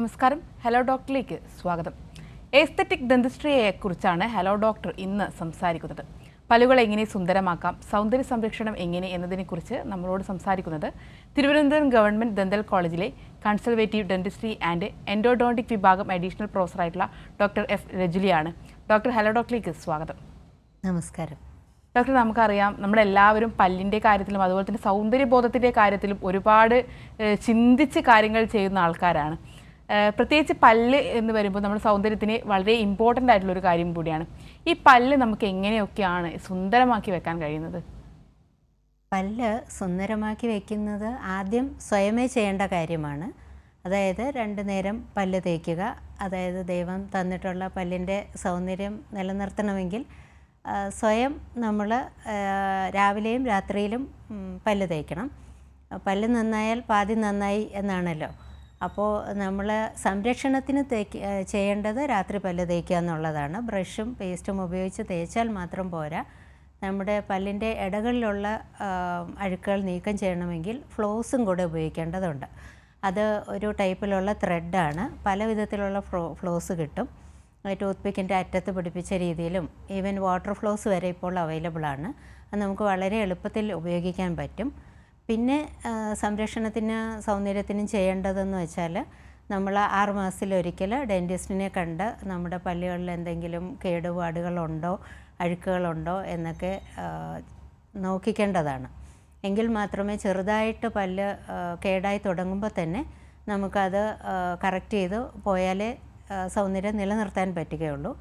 നമസ്കാരം. ഹലോ ഡോക്ടറിലേക്ക് സ്വാഗതം. എസ്തെറ്റിക് ഡെന്റിസ്ട്രിയെക്കുറിച്ചാണ് ഹലോ ഡോക്ടർ ഇന്ന് സംസാരിക്കുന്നത്. പല്ലുകൾ എങ്ങനെ സുന്ദരമാക്കാം, സൗന്ദര്യ സംരക്ഷണം എങ്ങനെ എന്നതിനെക്കുറിച്ച് നമ്മളോട് സംസാരിക്കുന്നത് തിരുവനന്തപുരം ഗവൺമെൻറ് ഡെന്റൽ കോളേജിലെ കൺസർവേറ്റീവ് ഡെന്റിസ്ട്രി ആൻഡ് എൻഡോഡോണ്ടിക് വിഭാഗം അഡീഷണൽ പ്രൊഫസറായിട്ടുള്ള ഡോക്ടർ എഫ് രജുലിയാണ്. ഡോക്ടർ, ഹലോ ഡോക്ടറിലേക്ക് സ്വാഗതം. നമസ്കാരം. ഡോക്ടർ, നമുക്കറിയാം നമ്മളെല്ലാവരും പല്ലിൻ്റെ കാര്യത്തിലും അതുപോലെ തന്നെ സൗന്ദര്യബോധത്തിൻ്റെ കാര്യത്തിലും ഒരുപാട് ചിന്തിച്ച് കാര്യങ്ങൾ ചെയ്യുന്ന ആൾക്കാരാണ്. പ്രത്യേകിച്ച് പല്ല് എന്ന് വരുമ്പോൾ നമ്മുടെ സൗന്ദര്യത്തിന് വളരെ ഇമ്പോർട്ടൻ്റ് ആയിട്ടുള്ളൊരു കാര്യം കൂടിയാണ്. ഈ പല്ല് നമുക്ക് എങ്ങനെയൊക്കെയാണ് സുന്ദരമാക്കി വെക്കാൻ കഴിയുന്നത്? പല്ല് സുന്ദരമാക്കി വെക്കുന്നത് ആദ്യം സ്വയമേ ചെയ്യേണ്ട കാര്യമാണ്. അതായത് 2 നേരം പല്ല് തേക്കുക. അതായത് ദൈവം തന്നിട്ടുള്ള പല്ലിൻ്റെ സൗന്ദര്യം നിലനിർത്തണമെങ്കിൽ സ്വയം നമ്മൾ രാവിലെയും രാത്രിയിലും പല്ല് തേക്കണം. പല്ല് നന്നായാൽ പാതി നന്നായി എന്നാണല്ലോ. അപ്പോൾ നമ്മൾ സംരക്ഷണത്തിന് ചെയ്യേണ്ടത് രാത്രി പല്ല് തേക്കുക എന്നുള്ളതാണ്. ബ്രഷും പേസ്റ്റും ഉപയോഗിച്ച് തേച്ചാൽ മാത്രം പോരാ. നമ്മുടെ പല്ലിൻ്റെ ഇടകളിലുള്ള അഴുക്കുകൾ നീക്കം ചെയ്യണമെങ്കിൽ ഫ്ലോസും കൂടെ ഉപയോഗിക്കേണ്ടതുണ്ട്. അത് ഒരു ടൈപ്പിലുള്ള ത്രെഡാണ്. പല വിധത്തിലുള്ള ഫ്ലോസ് കിട്ടും. ടൂത്ത് പിക്കിൻ്റെ അറ്റത്ത് പിടിപ്പിച്ച രീതിയിലും ഈവൻ വാട്ടർ ഫ്ലോസ് വരെ ഇപ്പോൾ അവൈലബിളാണ്. അത് നമുക്ക് വളരെ എളുപ്പത്തിൽ ഉപയോഗിക്കാൻ പറ്റും. പിന്നെ സംരക്ഷണത്തിന് സൗന്ദര്യത്തിനും ചെയ്യേണ്ടതെന്ന് വെച്ചാൽ നമ്മൾ 6 മാസത്തിലൊരിക്കൽ ഡെൻറ്റിസ്റ്റിനെ കണ്ട് നമ്മുടെ പല്ലുകളിൽ എന്തെങ്കിലും കേടുപാടുകളുണ്ടോ അഴുക്കുകളുണ്ടോ എന്നൊക്കെ നോക്കിക്കേണ്ടതാണ്. എങ്കിൽ മാത്രമേ ചെറുതായിട്ട് പല്ല് കേടായി തുടങ്ങുമ്പോൾ തന്നെ നമുക്കത് കറക്റ്റ് ചെയ്ത് പോയാലേ സൗന്ദര്യം നിലനിർത്താൻ പറ്റുകയുള്ളൂ.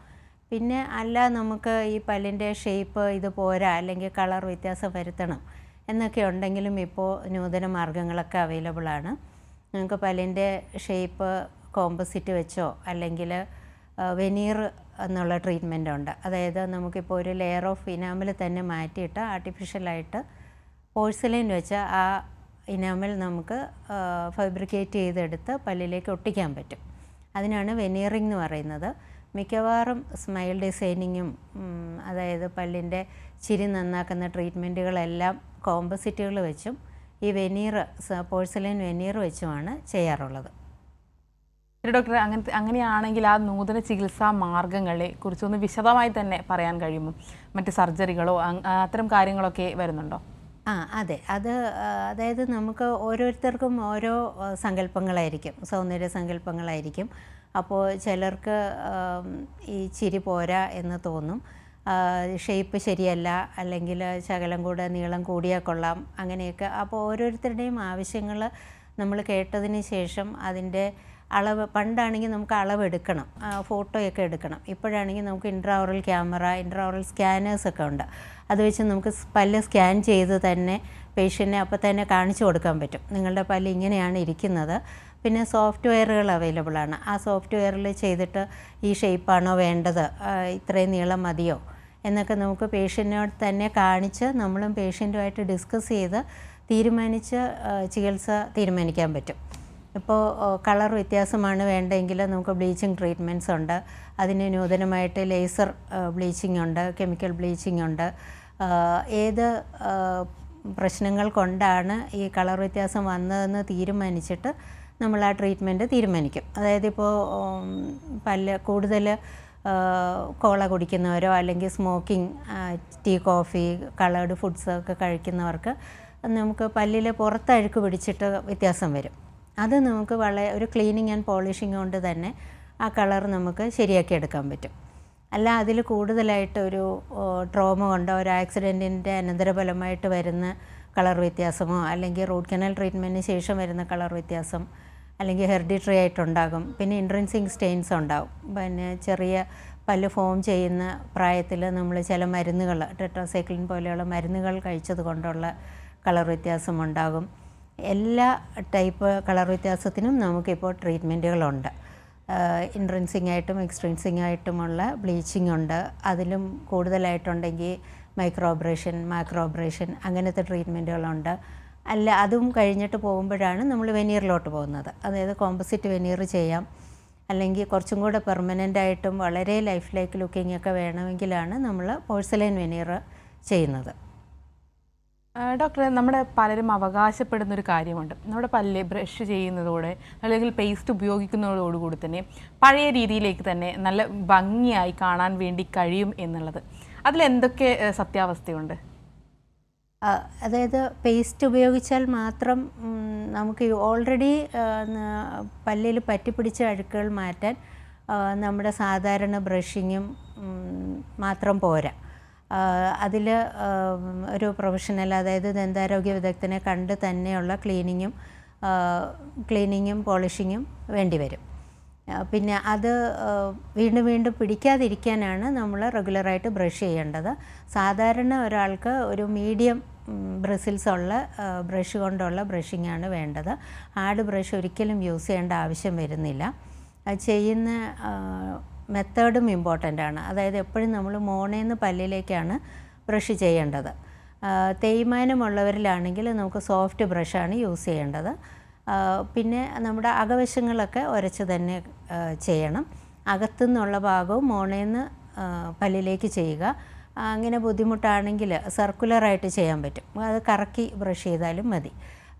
പിന്നെ അല്ല നമുക്ക് ഈ പല്ലിൻ്റെ ഷേപ്പ് ഇത് പോരാ അല്ലെങ്കിൽ കളർ വ്യത്യാസം വരുത്തണം എന്നൊക്കെ ഉണ്ടെങ്കിലും ഇപ്പോൾ നൂതന മാർഗ്ഗങ്ങളൊക്കെ അവൈലബിളാണ്. നമുക്ക് പല്ലിൻ്റെ ഷേപ്പ് കോമ്പസിറ്റ് വെച്ചോ അല്ലെങ്കിൽ വെനീർ എന്നുള്ള ട്രീറ്റ്മെൻ്റ് ഉണ്ട്. അതായത് നമുക്കിപ്പോൾ ഒരു ലെയർ ഓഫ് ഇനാമൽ തന്നെ മാറ്റിയിട്ട് ആർട്ടിഫിഷ്യലായിട്ട് പോഴ്സലൈൻ വെച്ച് ആ ഇനാമൽ നമുക്ക് ഫാബ്രിക്കേറ്റ് ചെയ്തെടുത്ത് പല്ലിലേക്ക് ഒട്ടിക്കാൻ പറ്റും. അതിനാണ് വെനീറിംഗ് എന്ന് പറയുന്നത്. മിക്കവാറും സ്മൈൽ ഡിസൈനിങ്ങും അതായത് പല്ലിൻ്റെ ചിരി നന്നാക്കുന്ന ട്രീറ്റ്മെൻറ്റുകളെല്ലാം കോമ്പസിറ്റുകൾ വെച്ചും ഈ വെനീർ പോഴ്സലൈൻ വെനീർ വെച്ചുമാണ് ചെയ്യാറുള്ളത്. ഡോക്ടർ, അങ്ങനെയാണെങ്കിൽ ആ നൂതന ചികിത്സാ മാർഗങ്ങളെ കുറിച്ചൊന്ന് വിശദമായി തന്നെ പറയാൻ കഴിയുമോ? മറ്റ് സർജറികളോ അത്തരം കാര്യങ്ങളൊക്കെ വരുന്നുണ്ടോ? അതെ. അതായത് നമുക്ക് ഓരോരുത്തർക്കും ഓരോ സങ്കല്പങ്ങളായിരിക്കും, സൗന്ദര്യ സങ്കല്പങ്ങളായിരിക്കും. അപ്പോൾ ചിലർക്ക് ഈ ചിരി പോരാ എന്ന് തോന്നും, ഷേപ്പ് ശരിയല്ല, അല്ലെങ്കിൽ ശകലം കൂടെ നീളം കൂടിയാൽ കൊള്ളാം, അങ്ങനെയൊക്കെ. അപ്പോൾ ഓരോരുത്തരുടെയും ആവശ്യങ്ങൾ നമ്മൾ കേട്ടതിന് ശേഷം അതിൻ്റെ അളവ്, പണ്ടാണെങ്കിൽ നമുക്ക് അളവെടുക്കണം, ഫോട്ടോയൊക്കെ എടുക്കണം. ഇപ്പോഴാണെങ്കിൽ നമുക്ക് ഇൻട്രാഓറൽ ക്യാമറ, ഇൻട്രാഓറൽ സ്കാനേഴ്സൊക്കെ ഉണ്ട്. അത് വെച്ച് നമുക്ക് പല്ല് സ്കാൻ ചെയ്ത് തന്നെ പേഷ്യൻറ്റിനെ അപ്പോൾ തന്നെ കാണിച്ചു കൊടുക്കാൻ പറ്റും, നിങ്ങളുടെ പല്ല് ഇങ്ങനെയാണ് ഇരിക്കുന്നത്. പിന്നെ സോഫ്റ്റ്വെയറുകൾ അവൈലബിളാണ്. ആ സോഫ്റ്റ്വെയറിൽ ചെയ്തിട്ട് ഈ ഷേപ്പാണോ വേണ്ടത്, ഇത്രയും നീളം മതിയോ എന്നൊക്കെ നമുക്ക് പേഷ്യൻറ്റിനോട് തന്നെ കാണിച്ച് നമ്മളും പേഷ്യൻറ്റുമായിട്ട് ഡിസ്കസ് ചെയ്ത് തീരുമാനിച്ച് ചികിത്സ തീരുമാനിക്കാൻ പറ്റും. ഇപ്പോൾ കളർ വ്യത്യാസമാണ് വേണ്ടതെങ്കിൽ നമുക്ക് ബ്ലീച്ചിങ് ട്രീറ്റ്മെൻറ്റ്സ് ഉണ്ട്. അതിന് നൂതനമായിട്ട് ലേസർ ബ്ലീച്ചിങ് ഉണ്ട്, കെമിക്കൽ ബ്ലീച്ചിങ് ഉണ്ട്. ഏത് പ്രശ്നങ്ങൾ കൊണ്ടാണ് ഈ കളർ വ്യത്യാസം വന്നതെന്ന് തീരുമാനിച്ചിട്ട് നമ്മൾ ആ ട്രീറ്റ്മെൻറ്റ് തീരുമാനിക്കും. അതായത് ഇപ്പോൾ പല്ല് കൂടുതൽ കോള കുടിക്കുന്നവരോ അല്ലെങ്കിൽ smoking, tea, coffee, coloured foods ഒക്കെ കഴിക്കുന്നവർക്ക് നമുക്ക് പല്ലിൽ പുറത്തഴുക്ക് പിടിച്ചിട്ട് വ്യത്യാസം വരും. അത് നമുക്ക് ഒരു ക്ലീനിങ് ആൻഡ് പോളിഷിങ് കൊണ്ട് തന്നെ ആ കളർ നമുക്ക് ശരിയാക്കി എടുക്കാൻ പറ്റും. അല്ല അതിൽ കൂടുതലായിട്ട് ഒരു ട്രോമ കൊണ്ടോ ഒരു ആക്സിഡൻറ്റിൻ്റെ അനന്തരഫലമായിട്ട് വരുന്ന കളർ വ്യത്യാസമോ അല്ലെങ്കിൽ റൂട്ട് കനാൽ ട്രീറ്റ്മെൻറ്റിന് ശേഷം വരുന്ന കളർ വ്യത്യാസം അല്ലെങ്കിൽ ഹെറിഡിറ്ററി ആയിട്ടുണ്ടാകും. പിന്നെ ഇൻട്രിൻസിക് സ്റ്റെയിൻസ് ഉണ്ടാകും. പിന്നെ ചെറിയ പല്ല് ഫോം ചെയ്യുന്ന പ്രായത്തിൽ നമ്മൾ ചില മരുന്നുകൾ, ടെട്രാസൈക്ലിൻ പോലെയുള്ള മരുന്നുകൾ കഴിച്ചത് കൊണ്ടുള്ള കളർ വ്യത്യാസം ഉണ്ടാകും. എല്ലാ ടൈപ്പ് കളർ വ്യത്യാസത്തിനും നമുക്കിപ്പോൾ ട്രീറ്റ്മെൻറ്റുകളുണ്ട്. ഇൻട്രിൻസിക് ആയിട്ടും എക്സ്ട്രിൻസിക് ആയിട്ടുമുള്ള ബ്ലീച്ചിങ് ഉണ്ട്. അതിലും കൂടുതലായിട്ടുണ്ടെങ്കിൽ മൈക്രോബ്രേഷൻ, മാക്രോബ്രേഷൻ അങ്ങനത്തെ ട്രീറ്റ്മെൻറ്റുകളുണ്ട്. അല്ല അതും കഴിഞ്ഞിട്ട് പോകുമ്പോഴാണ് നമ്മൾ വെനീറിലോട്ട് പോകുന്നത്. അതായത് കോമ്പസിറ്റ് വെനീർ ചെയ്യാം, അല്ലെങ്കിൽ കുറച്ചും കൂടെ പെർമനൻ്റായിട്ടും വളരെ ലൈഫ് ലൈക്ക് ലുക്കിംഗ് ഒക്കെ വേണമെങ്കിലാണ് നമ്മൾ പോഴ്സലൈൻ വെനീർ ചെയ്യുന്നത്. ഡോക്ടറെ, നമ്മുടെ പലരും അവകാശപ്പെടുന്ന ഒരു കാര്യമുണ്ട്. നമ്മുടെ പല്ല് ബ്രഷ് ചെയ്യുന്നതോടെ അല്ലെങ്കിൽ പേസ്റ്റ് ഉപയോഗിക്കുന്നതോടുകൂടി തന്നെ പഴയ രീതിയിലേക്ക് തന്നെ നല്ല ഭംഗിയായി കാണാൻ വേണ്ടി കഴിയും എന്നുള്ളത്. അതിലെന്തൊക്കെ സത്യാവസ്ഥയുണ്ട്? അതായത് പേസ്റ്റ് ഉപയോഗിച്ചാൽ മാത്രം നമുക്ക് ഓൾറെഡി പല്ലിൽ പറ്റിപ്പിടിച്ച അഴുക്കുകൾ മാറ്റാൻ നമ്മുടെ സാധാരണ ബ്രഷിങ്ങും മാത്രം പോരാ. അതിൽ ഒരു പ്രൊഫഷണൽ, അതായത് ദന്താരോഗ്യ വിദഗ്ധനെ കണ്ട് തന്നെയുള്ള ക്ലീനിങ്ങും പോളിഷിങ്ങും വേണ്ടി വരും. പിന്നെ അത് വീണ്ടും വീണ്ടും പിടിക്കാതിരിക്കാനാണ് നമ്മൾ റെഗുലറായിട്ട് ബ്രഷ് ചെയ്യേണ്ടത്. സാധാരണ ഒരാൾക്ക് ഒരു മീഡിയം ബ്രിസിൽസ് ഉള്ള ബ്രഷ് കൊണ്ടുള്ള ബ്രഷിങ്ങാണ് വേണ്ടത്. ഹാർഡ് ബ്രഷ് ഒരിക്കലും യൂസ് ചെയ്യേണ്ട ആവശ്യം വരുന്നില്ല. അത് ചെയ്യുന്ന മെത്തേഡും ഇമ്പോർട്ടൻ്റ് ആണ്. അതായത് എപ്പോഴും നമ്മൾ മോണേന്ന് പല്ലിലേക്കാണ് ബ്രഷ് ചെയ്യേണ്ടത്. തേയ്മാനമുള്ളവരിലാണെങ്കിൽ നമുക്ക് സോഫ്റ്റ് ബ്രഷാണ് യൂസ് ചെയ്യേണ്ടത്. പിന്നെ നമ്മുടെ അകവശങ്ങളൊക്കെ ഉരച്ച് തന്നെ ചെയ്യണം. അകത്തുനിന്നുള്ള ഭാഗവും മോണേന്ന് പല്ലിലേക്ക് ചെയ്യുക. അങ്ങനെ ബുദ്ധിമുട്ടാണെങ്കിൽ സർക്കുലറായിട്ട് ചെയ്യാൻ പറ്റും. അത് കറക്കി ബ്രഷ് ചെയ്താലും മതി.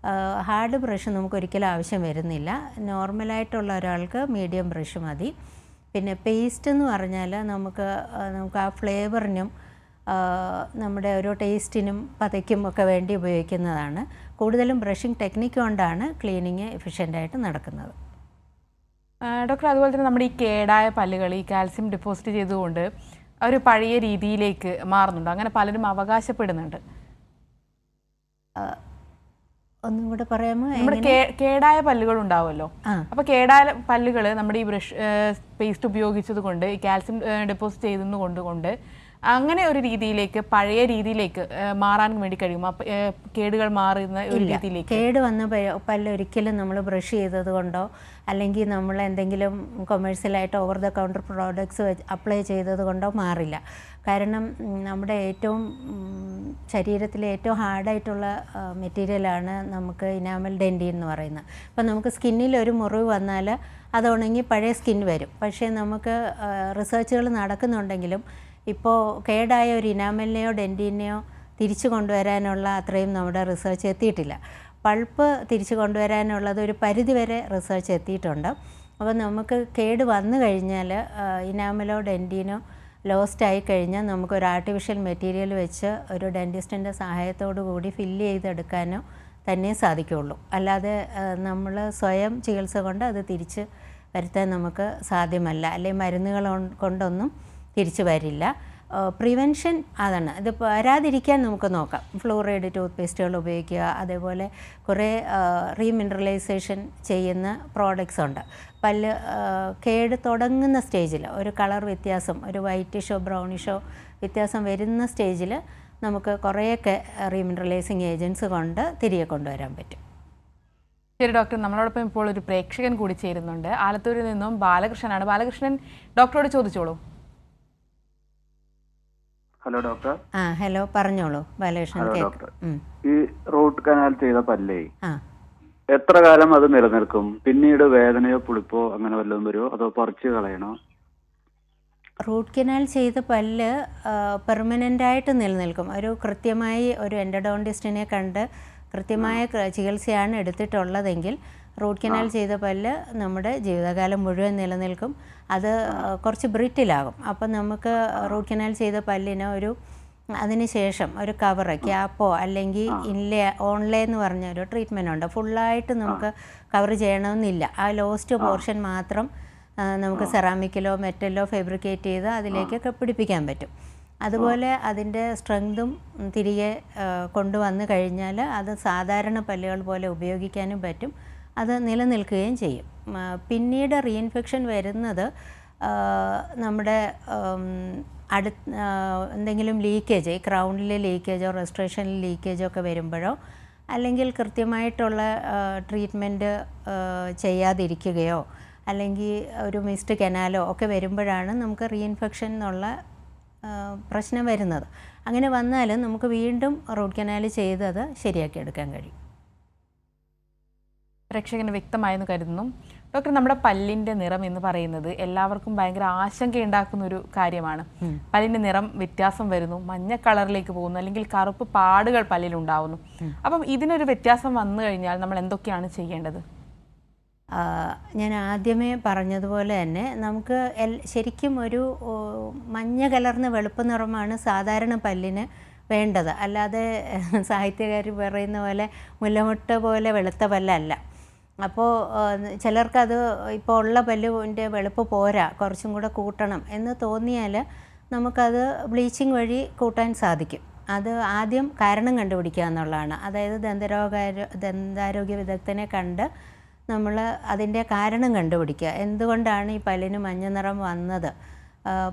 ഹാർഡ് ബ്രഷ് നമുക്കൊരിക്കലും ആവശ്യം വരുന്നില്ല. നോർമലായിട്ടുള്ള ഒരാൾക്ക് മീഡിയം ബ്രഷ് മതി. പിന്നെ പേസ്റ്റ് എന്ന് പറഞ്ഞാൽ നമുക്ക് ആ ഫ്ലേവറിനും നമ്മുടെ ഓരോ ടേസ്റ്റിനും പതയ്ക്കും ഒക്കെ വേണ്ടി ഉപയോഗിക്കുന്നതാണ്. കൂടുതലും ബ്രഷിംഗ് ടെക്നിക്ക് കൊണ്ടാണ് ക്ലീനിങ് എഫിഷ്യൻ്റായിട്ട് നടക്കുന്നത്. ഡോക്ടർ, അതുപോലെ തന്നെ നമ്മുടെ ഈ കേടായ പല്ലുകൾ ഈ കാൽസ്യം ഡെപ്പോസിറ്റ് ചെയ്തുകൊണ്ട് ഒരു പഴയ രീതിയിലേക്ക് മാറുന്നുണ്ട്. അങ്ങനെ പലരും അവകാശപ്പെടുന്നുണ്ട്. ഒന്നും കൂടെ പറയാമോ? നമ്മുടെ കേടായ പല്ലുകൾ ഉണ്ടാവുമല്ലോ. അപ്പോൾ കേടായ പല്ലുകൾ നമ്മുടെ ഈ ബ്രഷ് പേസ്റ്റ് ഉപയോഗിച്ചത് കൊണ്ട് ഈ കാൽസ്യം ഡെപ്പോസിറ്റ് ചെയ്തുകൊണ്ട് അങ്ങനെ ഒരു രീതിയിലേക്ക്, പഴയ രീതിയിലേക്ക് മാറാൻ വേണ്ടി കഴിയുമോ? കേടുകൾ മാറുന്ന ഒരു രീതിയിലേക്ക്. കേട് വന്ന പല്ല് ഒരിക്കലും നമ്മൾ ബ്രഷ് ചെയ്തത് കൊണ്ടോ അല്ലെങ്കിൽ നമ്മൾ എന്തെങ്കിലും കൊമേഴ്സ്യലായിട്ട് over the counter products apply ചെയ്തത് കൊണ്ടോ മാറില്ല. കാരണം നമ്മുടെ ശരീരത്തിലെ ഏറ്റവും ഹാർഡായിട്ടുള്ള മെറ്റീരിയലാണ് നമുക്ക് ഇനാമൽ ഡെൻറ്റിൻ എന്ന് പറയുന്നത്. അപ്പോൾ നമുക്ക് സ്കിന്നിൽ ഒരു മുറിവ് വന്നാൽ അത് ഉണങ്ങി പഴയ സ്കിൻ വരും. പക്ഷേ നമുക്ക് റിസർച്ചുകൾ നടക്കുന്നുണ്ടെങ്കിലും ഇപ്പോൾ കേടായ ഒരു ഇനാമലിനെയോ ഡെൻറ്റിനെയോ തിരിച്ചു കൊണ്ടുവരാനുള്ള അത്രയും നമ്മുടെ റിസർച്ച് എത്തിയിട്ടില്ല. പൾപ്പ് തിരിച്ചു കൊണ്ടുവരാനുള്ളത് ഒരു പരിധിവരെ റിസർച്ച് എത്തിയിട്ടുണ്ട്. അപ്പോൾ നമുക്ക് കേട് വന്നു കഴിഞ്ഞാൽ ഇനാമലോ ഡെൻറ്റിനോ ലോസ്റ്റ് ആയി കഴിഞ്ഞാൽ നമുക്കൊരു ആർട്ടിഫിഷ്യൽ മെറ്റീരിയൽ വെച്ച് ഒരു ഡെൻറ്റിസ്റ്റിൻ്റെ സഹായത്തോടു കൂടി ഫില്ല് ചെയ്തെടുക്കാനോ തന്നെ സാധിക്കുകയുള്ളൂ. അല്ലാതെ നമ്മൾ സ്വയം ചികിത്സ കൊണ്ട് അത് തിരിച്ച് വരുത്താൻ നമുക്ക് സാധ്യമല്ല. അല്ലെങ്കിൽ മരുന്നുകൾ കൊണ്ടൊന്നും തിരിച്ചു വരില്ല. പ്രിവെൻഷൻ അതാണ്. ഇത് വരാതിരിക്കാൻ നമുക്ക് നോക്കാം. ഫ്ലൂറൈഡ് ടൂത്ത് പേസ്റ്റുകൾ ഉപയോഗിക്കുക. അതേപോലെ കുറേ റീമിനറലൈസേഷൻ ചെയ്യുന്ന പ്രോഡക്ട്സ് ഉണ്ട്. പല്ല് കേട് തുടങ്ങുന്ന സ്റ്റേജിൽ ഒരു കളർ വ്യത്യാസം, ഒരു വൈറ്റിഷോ ബ്രൗണിഷോ വ്യത്യാസം വരുന്ന സ്റ്റേജിൽ നമുക്ക് കുറേയൊക്കെ റീമിനറലൈസിങ് ഏജൻറ്റ്സ് കൊണ്ട് തിരികെ കൊണ്ടുവരാൻ പറ്റും. ശരി ഡോക്ടർ, നമ്മളോടൊപ്പം ഇപ്പോൾ ഒരു പ്രേക്ഷകൻ കൂടി ചേരുന്നുണ്ട്. ആലത്തൂരിൽ നിന്നും ബാലകൃഷ്ണനാണ്. ബാലകൃഷ്ണൻ, ഡോക്ടറോട് ചോദിച്ചോളൂ. Hello doctor. ഹലോ, പറഞ്ഞോളൂ ബാലകൃഷ്ണൻ. ഡോക്ടർ, ഈ റൂട്ട് കനാൽ ചെയ്ത പല്ലേ എത്ര കാലം അത് നിലനിൽക്കും? പിന്നീട് വേദനയോ പുളിപ്പോ അങ്ങനെ വല്ലതും വരുമോ, അതോ പറിച്ചു കളയണോ? റൂട്ട് കനാൽ ചെയ്ത പല്ല് പെർമനൻ്റായിട്ട് നിലനിൽക്കും. ഒരു കൃത്യമായി ഒരു എൻഡോഡോണ്ടിസ്റ്റിനെ കണ്ട് കൃത്യമായ ചികിത്സയാണ് എടുത്തിട്ടുള്ളതെങ്കിൽ റൂട്ട് കനാൽ ചെയ്ത പല്ല് നമ്മുടെ ജീവിതകാലം മുഴുവൻ നിലനിൽക്കും. അത് കുറച്ച് ബ്രിറ്റിലാകും. അപ്പം നമുക്ക് റൂട്ട് കനാൽ ചെയ്ത പല്ലിന് അതിന് ശേഷം ഒരു കവറ്, ക്യാപ്പോ അല്ലെങ്കിൽ ഓൺലേ എന്ന് പറഞ്ഞ ഒരു ട്രീറ്റ്മെൻ്റ് ഉണ്ട്. ഫുള്ളായിട്ട് നമുക്ക് കവർ ചെയ്യണമെന്നില്ല. ആ ലോസ്റ്റ് പോർഷൻ മാത്രം നമുക്ക് സെറാമിക്കിലോ മെറ്റലോ ഫാബ്രിക്കേറ്റ് ചെയ്ത് അതിലേക്കൊക്കെ പിടിപ്പിക്കാൻ പറ്റും. അതുപോലെ അതിൻ്റെ സ്ട്രെങ്തും തിരികെ കൊണ്ടുവന്ന് കഴിഞ്ഞാൽ അത് സാധാരണ പല്ലുകൾ പോലെ ഉപയോഗിക്കാനും പറ്റും. അത് നിലനിൽക്കുകയും ചെയ്യും. പിന്നീട് റീഇൻഫെക്ഷൻ വരുന്നത് നമ്മുടെ എന്തെങ്കിലും ലീക്കേജ്, ക്രൗണിലെ ലീക്കേജോ റെസ്ട്രേഷനിൽ ലീക്കേജോ ഒക്കെ വരുമ്പോഴോ അല്ലെങ്കിൽ കൃത്യമായിട്ടുള്ള ട്രീറ്റ്മെൻറ്റ് ചെയ്യാതിരിക്കുകയോ അല്ലെങ്കിൽ ഒരു മിസ്ഡ് കനാലോ ഒക്കെ വരുമ്പോഴാണ് നമുക്ക് റീഇൻഫെക്ഷൻ എന്നുള്ള പ്രശ്നം വരുന്നത്. അങ്ങനെ വന്നാൽ നമുക്ക് വീണ്ടും റൂട്ട് കനാൽ ചെയ്തത് ശരിയാക്കി എടുക്കാൻ കഴിയും. പ്രേക്ഷകന് വ്യക്തമായെന്ന് കരുതുന്നു. ഡോക്ടർ, നമ്മുടെ പല്ലിൻ്റെ നിറം എന്ന് പറയുന്നത് എല്ലാവർക്കും ഭയങ്കര ആശങ്കയുണ്ടാക്കുന്ന ഒരു കാര്യമാണ്. പല്ലിൻ്റെ നിറം വ്യത്യാസം വരുന്നു, മഞ്ഞ കളറിലേക്ക് പോകുന്നു, അല്ലെങ്കിൽ കറുപ്പ് പാടുകൾ പല്ലിലുണ്ടാവുന്നു. അപ്പം ഇതിനൊരു വ്യത്യാസം വന്നു കഴിഞ്ഞാൽ നമ്മൾ എന്തൊക്കെയാണ് ചെയ്യേണ്ടത്? ഞാൻ ആദ്യമേ പറഞ്ഞതുപോലെ തന്നെ നമുക്ക് ശരിക്കും ഒരു മഞ്ഞ കലർന്ന വെളുപ്പ് നിറമാണ് സാധാരണ പല്ലിന് വേണ്ടത്. അല്ലാതെ സാഹിത്യകാർ പറയുന്ന പോലെ മുല്ലമുട്ട പോലെ വെളുത്ത പല്ലല്ല. അപ്പോൾ ചിലർക്കത് ഇപ്പോൾ ഉള്ള പല്ലിൻ്റെ വെളുപ്പ് പോരാ, കുറച്ചും കൂടെ കൂട്ടണം എന്ന് തോന്നിയാൽ നമുക്കത് ബ്ലീച്ചിങ് വഴി കൂട്ടാൻ സാധിക്കും. അത് ആദ്യം കാരണം കണ്ടുപിടിക്കുക എന്നുള്ളതാണ്. അതായത് ദന്താരോഗ്യ വിദഗ്ധനെ കണ്ട് നമ്മൾ അതിൻ്റെ കാരണം കണ്ടുപിടിക്കുക. എന്തുകൊണ്ടാണ് ഈ പല്ലിന് മഞ്ഞ നിറം വന്നത്?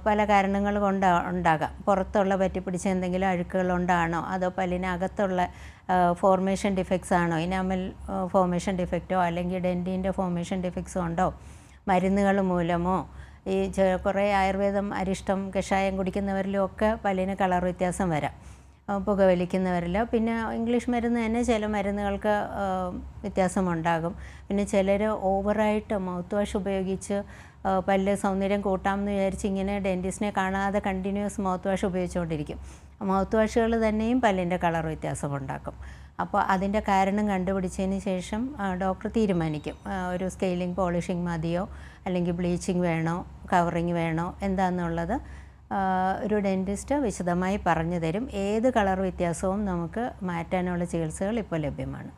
പല കാരണങ്ങൾ കൊണ്ട് ഉണ്ടാകാം. പുറത്തുള്ള പറ്റിപ്പിടിച്ച എന്തെങ്കിലും അഴുക്കുകളുണ്ടാണോ, അതോ പല്ലിനകത്തുള്ള ഫോർമേഷൻ ഡിഫക്ട്സ് ആണോ, ഇനാമൽ ഫോർമേഷൻ ഡിഫക്റ്റോ അല്ലെങ്കിൽ ഡെൻറ്റിൻ്റെ ഫോർമേഷൻ ഡിഫക്ട്സോ ഉണ്ടോ, മരുന്നുകൾ മൂലമോ, ഈ കുറേ ആയുർവേദം അരിഷ്ടം കഷായം കുടിക്കുന്നവരിലും ഒക്കെ പല്ലിന് കളർ വ്യത്യാസം വരാം, പുകവലിക്കുന്നവരിൽ. പിന്നെ ഇംഗ്ലീഷ് മരുന്ന് തന്നെ ചില മരുന്നുകൾക്ക് വ്യത്യാസമുണ്ടാകും. പിന്നെ ചിലർ ഓവറായിട്ട് മൗത്ത് വാഷ് ഉപയോഗിച്ച് പല്ല് സൗന്ദര്യം കൂട്ടാമെന്ന് വിചാരിച്ച് ഇങ്ങനെ ഡെൻറ്റിസ്റ്റിനെ കാണാതെ കണ്ടിന്യൂസ് മൗത്ത് വാഷ് ഉപയോഗിച്ചുകൊണ്ടിരിക്കും. മൗത്ത് വാഷുകൾ തന്നെയും പല്ലിൻ്റെ കളർ വ്യത്യാസമുണ്ടാക്കും. അപ്പോൾ അതിൻ്റെ കാരണം കണ്ടുപിടിച്ചതിന് ശേഷം ഡോക്ടർ തീരുമാനിക്കും ഒരു സ്കെയിലിംഗ് പോളിഷിംഗ് മതിയോ അല്ലെങ്കിൽ ബ്ലീച്ചിങ് വേണോ കവറിങ് വേണോ എന്താണെന്നുള്ളത് ഒരു ഡെൻറ്റിസ്റ്റ് വിശദമായി പറഞ്ഞു തരും. ഏത് കളർ വ്യത്യാസവും നമുക്ക് മാറ്റാനുള്ള ചികിത്സകൾ ഇപ്പോൾ ലഭ്യമാണ്.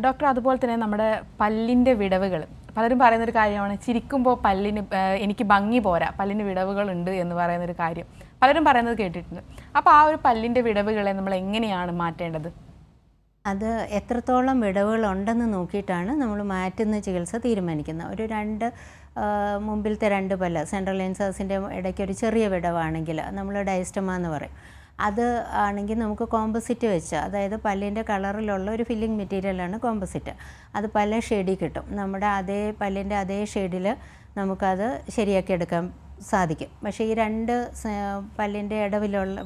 ഡോക്ടർ, അതുപോലെ തന്നെ നമ്മുടെ പല്ലിൻ്റെ വിടവുകൾ, പലരും പറയുന്നൊരു കാര്യമാണ് ചിരിക്കുമ്പോൾ പല്ലിന് എനിക്ക് ഭംഗി പോരാ, പല്ലിന് വിടവുകളുണ്ട് എന്ന് പറയുന്നൊരു കാര്യം പലരും പറയുന്നത് കേട്ടിട്ടുണ്ട്. അപ്പോൾ ആ ഒരു പല്ലിൻ്റെ വിടവുകളെ നമ്മൾ എങ്ങനെയാണ് മാറ്റേണ്ടത്? അത് എത്രത്തോളം വിടവുകളുണ്ടെന്ന് നോക്കിയിട്ടാണ് നമ്മൾ മാറ്റുന്ന ചികിത്സ തീരുമാനിക്കുന്നത്. ഒരു മുമ്പിലത്തെ 2 പല്ല് സെൻട്രൽ ഇൻസേഴ്സിൻ്റെ ഇടയ്ക്ക് ഒരു ചെറിയ വിടവാണെങ്കിൽ നമ്മൾ ഡയസ്റ്റമ എന്ന് പറയും. അത് ആണെങ്കിൽ നമുക്ക് കോമ്പസിറ്റ് വെച്ച്, അതായത് പല്ലിൻ്റെ കളറിലുള്ള ഒരു ഫില്ലിംഗ് മെറ്റീരിയലാണ് കോമ്പസിറ്റ്. അത് പല ഷെയ്ഡിൽ കിട്ടും. നമ്മുടെ പല്ലിൻ്റെ അതേ ഷെയ്ഡിൽ നമുക്കത് ശരിയാക്കി എടുക്കാൻ സാധിക്കും. പക്ഷേ ഈ 2 പല്ലിൻ്റെ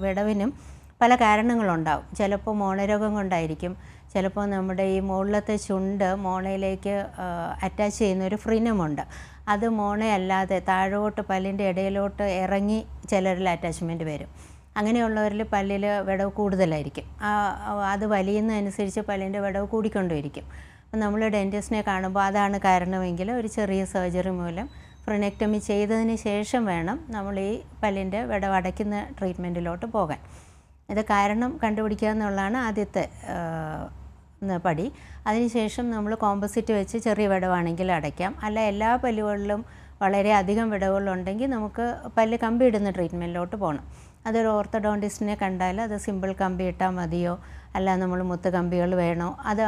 വിടവിനും പല കാരണങ്ങളുണ്ടാവും. ചിലപ്പോൾ മോണരോഗം കൊണ്ടായിരിക്കും, ചിലപ്പോൾ നമ്മുടെ ഈ മുകളിലത്തെ ചുണ്ട് മോണയിലേക്ക് അറ്റാച്ച് ചെയ്യുന്ന ഒരു ഫ്രിനമുണ്ട്, അത് മോണയല്ലാതെ താഴോട്ട് പല്ലിൻ്റെ ഇടയിലോട്ട് ഇറങ്ങി ചിലരിൽ അറ്റാച്ച്മെൻറ്റ് വരും. അങ്ങനെയുള്ളവരിൽ പല്ലിൽ വിടവ് കൂടുതലായിരിക്കും. അത് വലിയുന്നതനുസരിച്ച് പല്ലിൻ്റെ വിടവ് കൂടിക്കൊണ്ടിരിക്കും. അപ്പം നമ്മൾ ഡെൻറ്റിസ്റ്റിനെ കാണുമ്പോൾ അതാണ് കാരണമെങ്കിൽ ഒരു ചെറിയ സർജറി മൂലം ഫ്രിനെക്ടമി ചെയ്തതിന് ശേഷം വേണം നമ്മൾ ഈ പല്ലിൻ്റെ വിടവ് അടയ്ക്കുന്ന ട്രീറ്റ്മെൻറ്റിലോട്ട് പോകാൻ. ഇത് കാരണം കണ്ടുപിടിക്കുക എന്നുള്ളതാണ് ആദ്യത്തെ പടി. അതിനുശേഷം നമ്മൾ കോമ്പസിറ്റ് വെച്ച് ചെറിയ വിടവാണെങ്കിൽ അടയ്ക്കാം. അല്ല എല്ലാ പല്ലുകളിലും വളരെ അധികം വിടവുകളുണ്ടെങ്കിൽ നമുക്ക് പല്ല് കമ്പി ഇടുന്ന ട്രീറ്റ്മെൻറ്റിലോട്ട് പോകണം. അതൊരു ഓർത്തഡോണ്ടിസ്റ്റിനെ കണ്ടാൽ അത് സിമ്പിൾ കമ്പി ഇട്ടാൽ മതിയോ അല്ല നമ്മൾ മുത്ത് കമ്പികൾ വേണോ അത്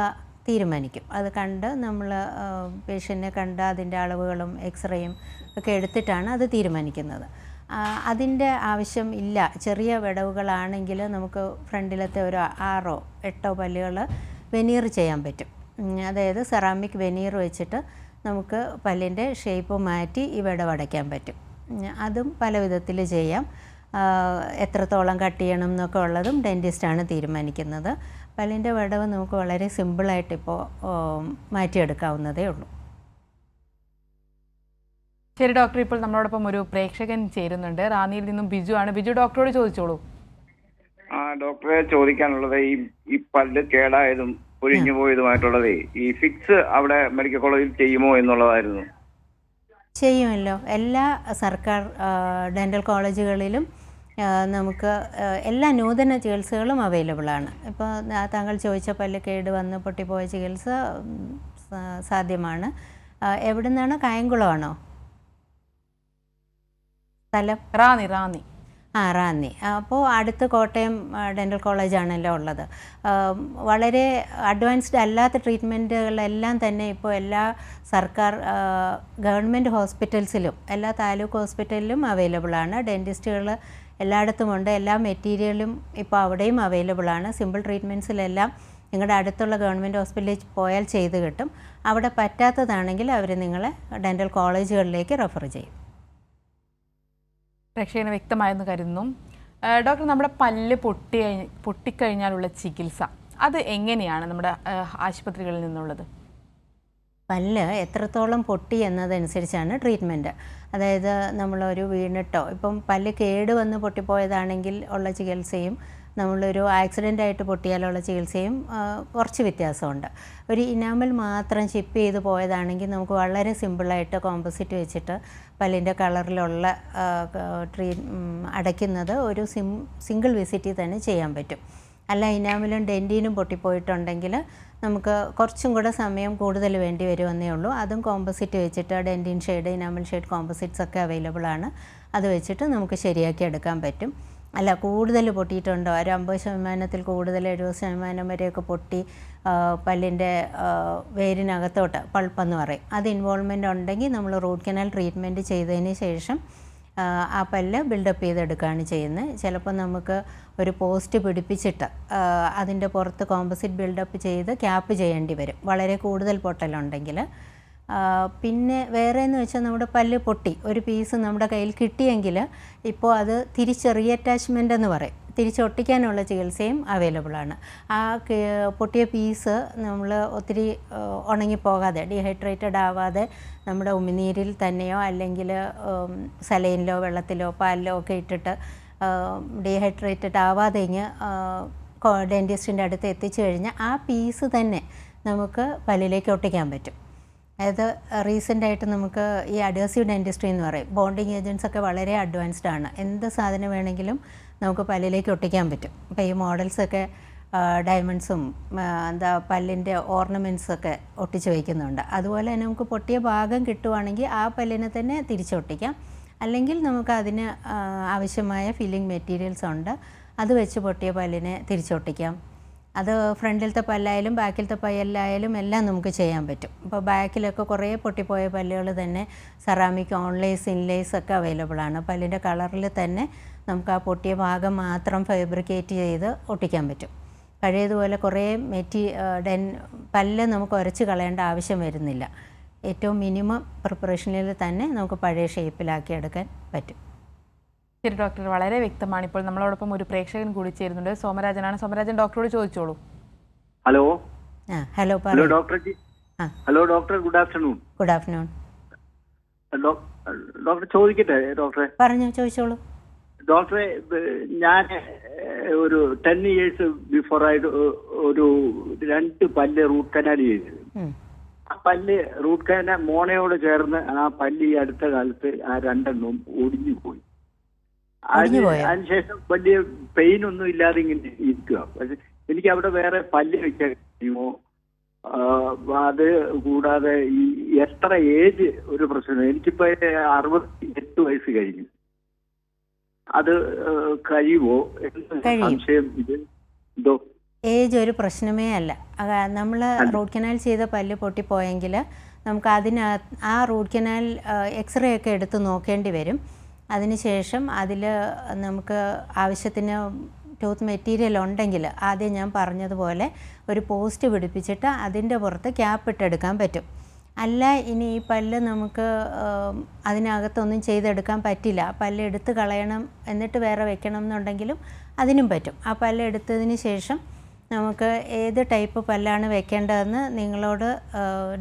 തീരുമാനിക്കും. അത് കണ്ട് നമ്മൾ പേഷ്യൻറ്റിനെ കണ്ട് അതിൻ്റെ അളവുകളും എക്സ്റേയും ഒക്കെ എടുത്തിട്ടാണ് അത് തീരുമാനിക്കുന്നത്. അതിൻ്റെ ആവശ്യം ഇല്ല. ചെറിയ വിടവുകളാണെങ്കിൽ നമുക്ക് ഫ്രണ്ടിലത്തെ ഒരു 6 or 8 പല്ലുകൾ വെനീർ ചെയ്യാൻ പറ്റും. അതായത് സെറാമിക് വെനീർ വെച്ചിട്ട് നമുക്ക് പല്ലിൻ്റെ ഷേപ്പ് മാറ്റി ഈ വിടവടയ്ക്കാൻ പറ്റും. അതും പല വിധത്തിൽ ചെയ്യാം. എത്രത്തോളം കട്ട് ചെയ്യണം എന്നൊക്കെ ഉള്ളതും ഡെൻറ്റിസ്റ്റാണ് തീരുമാനിക്കുന്നത്. പല്ലിൻ്റെ വിടവ് നമുക്ക് വളരെ സിമ്പിളായിട്ട് ഇപ്പോൾ മാറ്റിയെടുക്കാവുന്നതേ ഉള്ളൂ. ശരി ഡോക്ടർ, ഇപ്പോൾ നമ്മളോടൊപ്പം ഒരു പ്രേക്ഷകൻ ചേരുന്നുണ്ട്. റാന്നിയിൽ നിന്നും ബിജു ആണ്. ബിജു, ഡോക്ടറോട് ചോദിച്ചോളൂ. ഡോക്ടറെ ചോദിക്കാനുള്ളത് ഈ പല്ല് കേടായതും ഒഴിഞ്ഞു പോയതുമായിട്ടുള്ളതേ ഈ ഫിക്സ് അവിടെ മെഡിക്കൽ കോളേജിൽ ചെയ്യുമോ എന്നുള്ളതായിരുന്നു. ചെയ്യുമല്ലോ. എല്ലാ സർക്കാർ ഡെൻ്റൽ കോളേജുകളിലും നമുക്ക് എല്ലാ നൂതന ചികിത്സകളും അവൈലബിളാണ്. ഇപ്പോൾ താങ്കൾ ചോദിച്ച പല്ല് കേട് വന്ന് പൊട്ടിപ്പോയ ചികിത്സ സാധ്യമാണ്. എവിടെ നിന്നാണ്? കായംകുളമാണോ സ്ഥലം? റാന്നി. റാന്നി. അപ്പോൾ അടുത്ത് കോട്ടയം ഡെൻ്റൽ കോളേജാണല്ലോ ഉള്ളത്. വളരെ അഡ്വാൻസ്ഡ് അല്ലാത്ത ട്രീറ്റ്മെൻറ്റുകളെല്ലാം തന്നെ ഇപ്പോൾ എല്ലാ സർക്കാർ ഗവൺമെൻറ് ഹോസ്പിറ്റൽസിലും എല്ലാ താലൂക്ക് ഹോസ്പിറ്റലിലും അവൈലബിളാണ്. ഡെൻറ്റിസ്റ്റുകൾ എല്ലായിടത്തുമുണ്ട്. എല്ലാ മെറ്റീരിയലും ഇപ്പോൾ അവിടെയും അവൈലബിളാണ്. സിമ്പിൾ ട്രീറ്റ്മെൻറ്റ്സിലെല്ലാം നിങ്ങളുടെ അടുത്തുള്ള ഗവൺമെൻറ് ഹോസ്പിറ്റലിൽ പോയാൽ ചെയ്ത് കിട്ടും. അവിടെ പറ്റാത്തതാണെങ്കിൽ അവർ നിങ്ങളെ ഡെൻ്റൽ കോളേജുകളിലേക്ക് റെഫർ ചെയ്യും. പ്രേക്ഷകന് വ്യക്തമായെന്ന് കരുതുന്നു. ഡോക്ടർ, നമ്മുടെ പല്ല് പൊട്ടിക്കഴിഞ്ഞാലുള്ള ചികിത്സ അത് എങ്ങനെയാണ് നമ്മുടെ ആശുപത്രികളിൽ നിന്നുള്ളത്? പല്ല് എത്രത്തോളം പൊട്ടി എന്നതനുസരിച്ചാണ് ട്രീറ്റ്മെൻറ്റ്. അതായത് നമ്മളൊരു വീണിട്ടോ, ഇപ്പം പല്ല് കേട് വന്ന് പൊട്ടിപ്പോയതാണെങ്കിൽ ഉള്ള ചികിത്സയും നമ്മളൊരു ആക്സിഡൻ്റായിട്ട് പൊട്ടിയാലുള്ള ചികിത്സയും കുറച്ച് വ്യത്യാസമുണ്ട്. ഒരു ഇനാമൽ മാത്രം ചിപ്പ് ചെയ്ത് പോയതാണെങ്കിൽ നമുക്ക് വളരെ സിമ്പിളായിട്ട് കോമ്പോസിറ്റ് വെച്ചിട്ട് പല്ലിൻ്റെ കളറിലുള്ള അടയ്ക്കുന്നത് ഒരു സിംഗിൾ വിസിറ്റിൽ തന്നെ ചെയ്യാൻ പറ്റും. അല്ല ഇനാമലും ഡെൻറ്റീനും പൊട്ടിപ്പോയിട്ടുണ്ടെങ്കിൽ നമുക്ക് കുറച്ചും കൂടെ സമയം കൂടുതൽ വേണ്ടി വരുമെന്നേ ഉള്ളൂ. അതും കോമ്പോസിറ്റ് വെച്ചിട്ട് dentine shade, enamel shade composites ഒക്കെ അവൈലബിൾ ആണ്. അത് വെച്ചിട്ട് നമുക്ക് ശരിയാക്കി എടുക്കാൻ പറ്റും. അല്ല കൂടുതൽ പൊട്ടിയിട്ടുണ്ടോ, ഒരു 50% കൂടുതൽ 70% വരെയൊക്കെ പൊട്ടി പല്ലിൻ്റെ വേരിനകത്തോട്ട് പൾപ്പെന്ന് പറയും, അത് ഇൻവോൾവ്മെൻ്റ് ഉണ്ടെങ്കിൽ നമ്മൾ റൂട്ട് കനാൽ ട്രീറ്റ്മെൻറ്റ് ചെയ്തതിന് ശേഷം ആ പല്ല് ബിൽഡപ്പ് ചെയ്തെടുക്കുകയാണ് ചെയ്യുന്നത്. ചിലപ്പോൾ നമുക്ക് ഒരു പോസ്റ്റ് പിടിപ്പിച്ചിട്ട് അതിൻ്റെ പുറത്ത് കോമ്പോസിറ്റ് ബിൽഡപ്പ് ചെയ്ത് ക്യാപ്പ് ചെയ്യേണ്ടി വരും, വളരെ കൂടുതൽ പൊട്ടലുണ്ടെങ്കിൽ. പിന്നെ വേറെ എന്ന് വെച്ചാൽ നമ്മുടെ പല്ല് പൊട്ടി ഒരു പീസ് നമ്മുടെ കയ്യിൽ കിട്ടിയെങ്കിൽ ഇപ്പോൾ അത് റീഅറ്റാച്ച്മെൻ്റ് എന്ന് പറയും, തിരിച്ചൊട്ടിക്കാനുള്ള ചികിത്സയും അവൈലബിളാണ്. ആ പൊട്ടിയ പീസ് നമ്മൾ ഒത്തിരി ഉണങ്ങിപ്പോകാതെ, ഡീഹൈഡ്രേറ്റഡ് ആവാതെ നമ്മുടെ ഉമിനീരിൽ തന്നെയോ അല്ലെങ്കിൽ സലൈനിലോ വെള്ളത്തിലോ പാലിലോ ഒക്കെ ഇട്ടിട്ട് ഡീഹൈഡ്രേറ്റഡ് ആവാതെ ഇങ്ങ് ഡെൻറ്റിസ്റ്റിൻ്റെ അടുത്ത് എത്തിച്ചു കഴിഞ്ഞാൽ ആ പീസ് തന്നെ നമുക്ക് പല്ലിലേക്ക് ഒട്ടിക്കാൻ പറ്റും. അതായത് റീസെൻ്റായിട്ട് നമുക്ക് ഈ അഡ്ഹസീവ് ഡെൻറ്റിസ്ട്രി എന്ന് പറയും, ബോണ്ടിങ് ഏജൻറ്റ്സ് ഒക്കെ വളരെ അഡ്വാൻസ്ഡ് ആണ്. എന്ത് സാധനം വേണമെങ്കിലും നമുക്ക് പല്ലിലേക്ക് ഒട്ടിക്കാൻ പറ്റും. അപ്പോൾ ഈ മോഡൽസൊക്കെ ഡയമണ്ട്സും പല്ലിൻ്റെ ഓർണമെൻറ്റ്സൊക്കെ ഒട്ടിച്ച് വയ്ക്കുന്നുണ്ട്. അതുപോലെ തന്നെ നമുക്ക് പൊട്ടിയ ഭാഗം കിട്ടുവാണെങ്കിൽ ആ പല്ലിനെ തന്നെ തിരിച്ചൊട്ടിക്കാം. അല്ലെങ്കിൽ നമുക്ക് അതിന് ആവശ്യമായ ഫില്ലിംഗ് മെറ്റീരിയൽസ് ഉണ്ട്, അത് വെച്ച് പൊട്ടിയ പല്ലിനെ തിരിച്ചൊട്ടിക്കാം. അത് ഫ്രണ്ടിലത്തെ പല്ലായാലും ബാക്കിലത്തെ പല്ലായാലും എല്ലാം നമുക്ക് ചെയ്യാൻ പറ്റും. ഇപ്പോൾ ബാക്കിലൊക്കെ കുറേ പൊട്ടിപ്പോയ പല്ലുകൾ തന്നെ സെറാമിക് ഓൺലേസ് ഇൻലേസ് ഒക്കെ അവൈലബിൾ ആണ്. പല്ലിൻ്റെ കളറിൽ തന്നെ നമുക്ക് ആ പൊട്ടിയ ഭാഗം മാത്രം ഫാബ്രിക്കേറ്റ് ചെയ്ത് ഒട്ടിക്കാൻ പറ്റും. പഴയതുപോലെ കുറേ പല്ല് നമുക്ക് ഉരച്ച് കളയേണ്ട ആവശ്യം വരുന്നില്ല. ഏറ്റവും മിനിമം പ്രിപ്പറേഷനിൽ തന്നെ നമുക്ക് പഴയ ഷേപ്പിലാക്കി എടുക്കാൻ പറ്റും. ശരി ഡോക്ടർ, വളരെ വ്യക്തമാണ്. ഇപ്പോൾ നമ്മളോടൊപ്പം ഒരു പ്രേക്ഷകൻ കൂടി ചേരുന്നുണ്ട്, സോമരാജനാണ്. സോമരാജൻ, ഡോക്ടറോട് ചോദിച്ചോളൂ. Hello. Hello hello doctor. Hello doctor, good afternoon. Good afternoon. Doctor ചോദിക്കട്ടെ? ഡോക്ടറെ പറഞ്ഞു, ചോദിച്ചോളൂ. ഡോക്ടറെ, ഞാൻ ഒരു 10 years ബിഫോർ ആയിട്ട് ഒരു 2 പല്ല് റൂട്ട് കനാൽ ചെയ്തു. ആ പല്ല് റൂട്ട് കനാൽ മോണയോട് ചേർന്ന് ആ പല്ല് ഈ അടുത്ത കാലത്ത് ആ 2 ഒടിഞ്ഞു പോയി. അതിനുശേഷം വലിയ പെയിൻ ഒന്നും ഇല്ലാതെ ഇങ്ങനെ ഇരിക്കുക. പക്ഷെ എനിക്ക് അവിടെ വേറെ പല്ല് വെക്കാൻ കഴിയുമോ? അത് കൂടാതെ ഈ എത്ര ഏജ് ഒരു പ്രശ്നം, എനിക്കിപ്പോ 68 വയസ്സ് കഴിഞ്ഞു, അത് കഴിയുമോ സംശയം. ഇത് എന്തോ ഏജ് ഒരു പ്രശ്നമേ അല്ല. നമ്മൾ റൂട്ട് കനാൽ ചെയ്ത പല്ല് പൊട്ടിപ്പോയെങ്കിൽ നമുക്ക് ആ റൂട്ട് കനാൽ എക്സ്റേ ഒക്കെ എടുത്ത് നോക്കേണ്ടി വരും. അതിനുശേഷം അതിൽ നമുക്ക് ആവശ്യത്തിന് ടൂത്ത് മെറ്റീരിയൽ ഉണ്ടെങ്കിൽ ആദ്യം ഞാൻ പറഞ്ഞതുപോലെ ഒരു പോസ്റ്റ് പിടിപ്പിച്ചിട്ട് അതിൻ്റെ പുറത്ത് ക്യാപ്പ് ഇട്ടെടുക്കാൻ പറ്റും. അല്ല ഇനി ഈ പല്ല് നമുക്ക് അതിനകത്തൊന്നും ചെയ്തെടുക്കാൻ പറ്റില്ല, പല്ല് എടുത്ത് കളയണം എന്നിട്ട് വേറെ വെക്കണം എന്നുണ്ടെങ്കിലും അതിനും പറ്റും. ആ പല്ല് എടുത്തതിന് ശേഷം നമുക്ക് ഏത് ടൈപ്പ് പല്ലാണ് വെക്കേണ്ടതെന്ന് നിങ്ങളോട്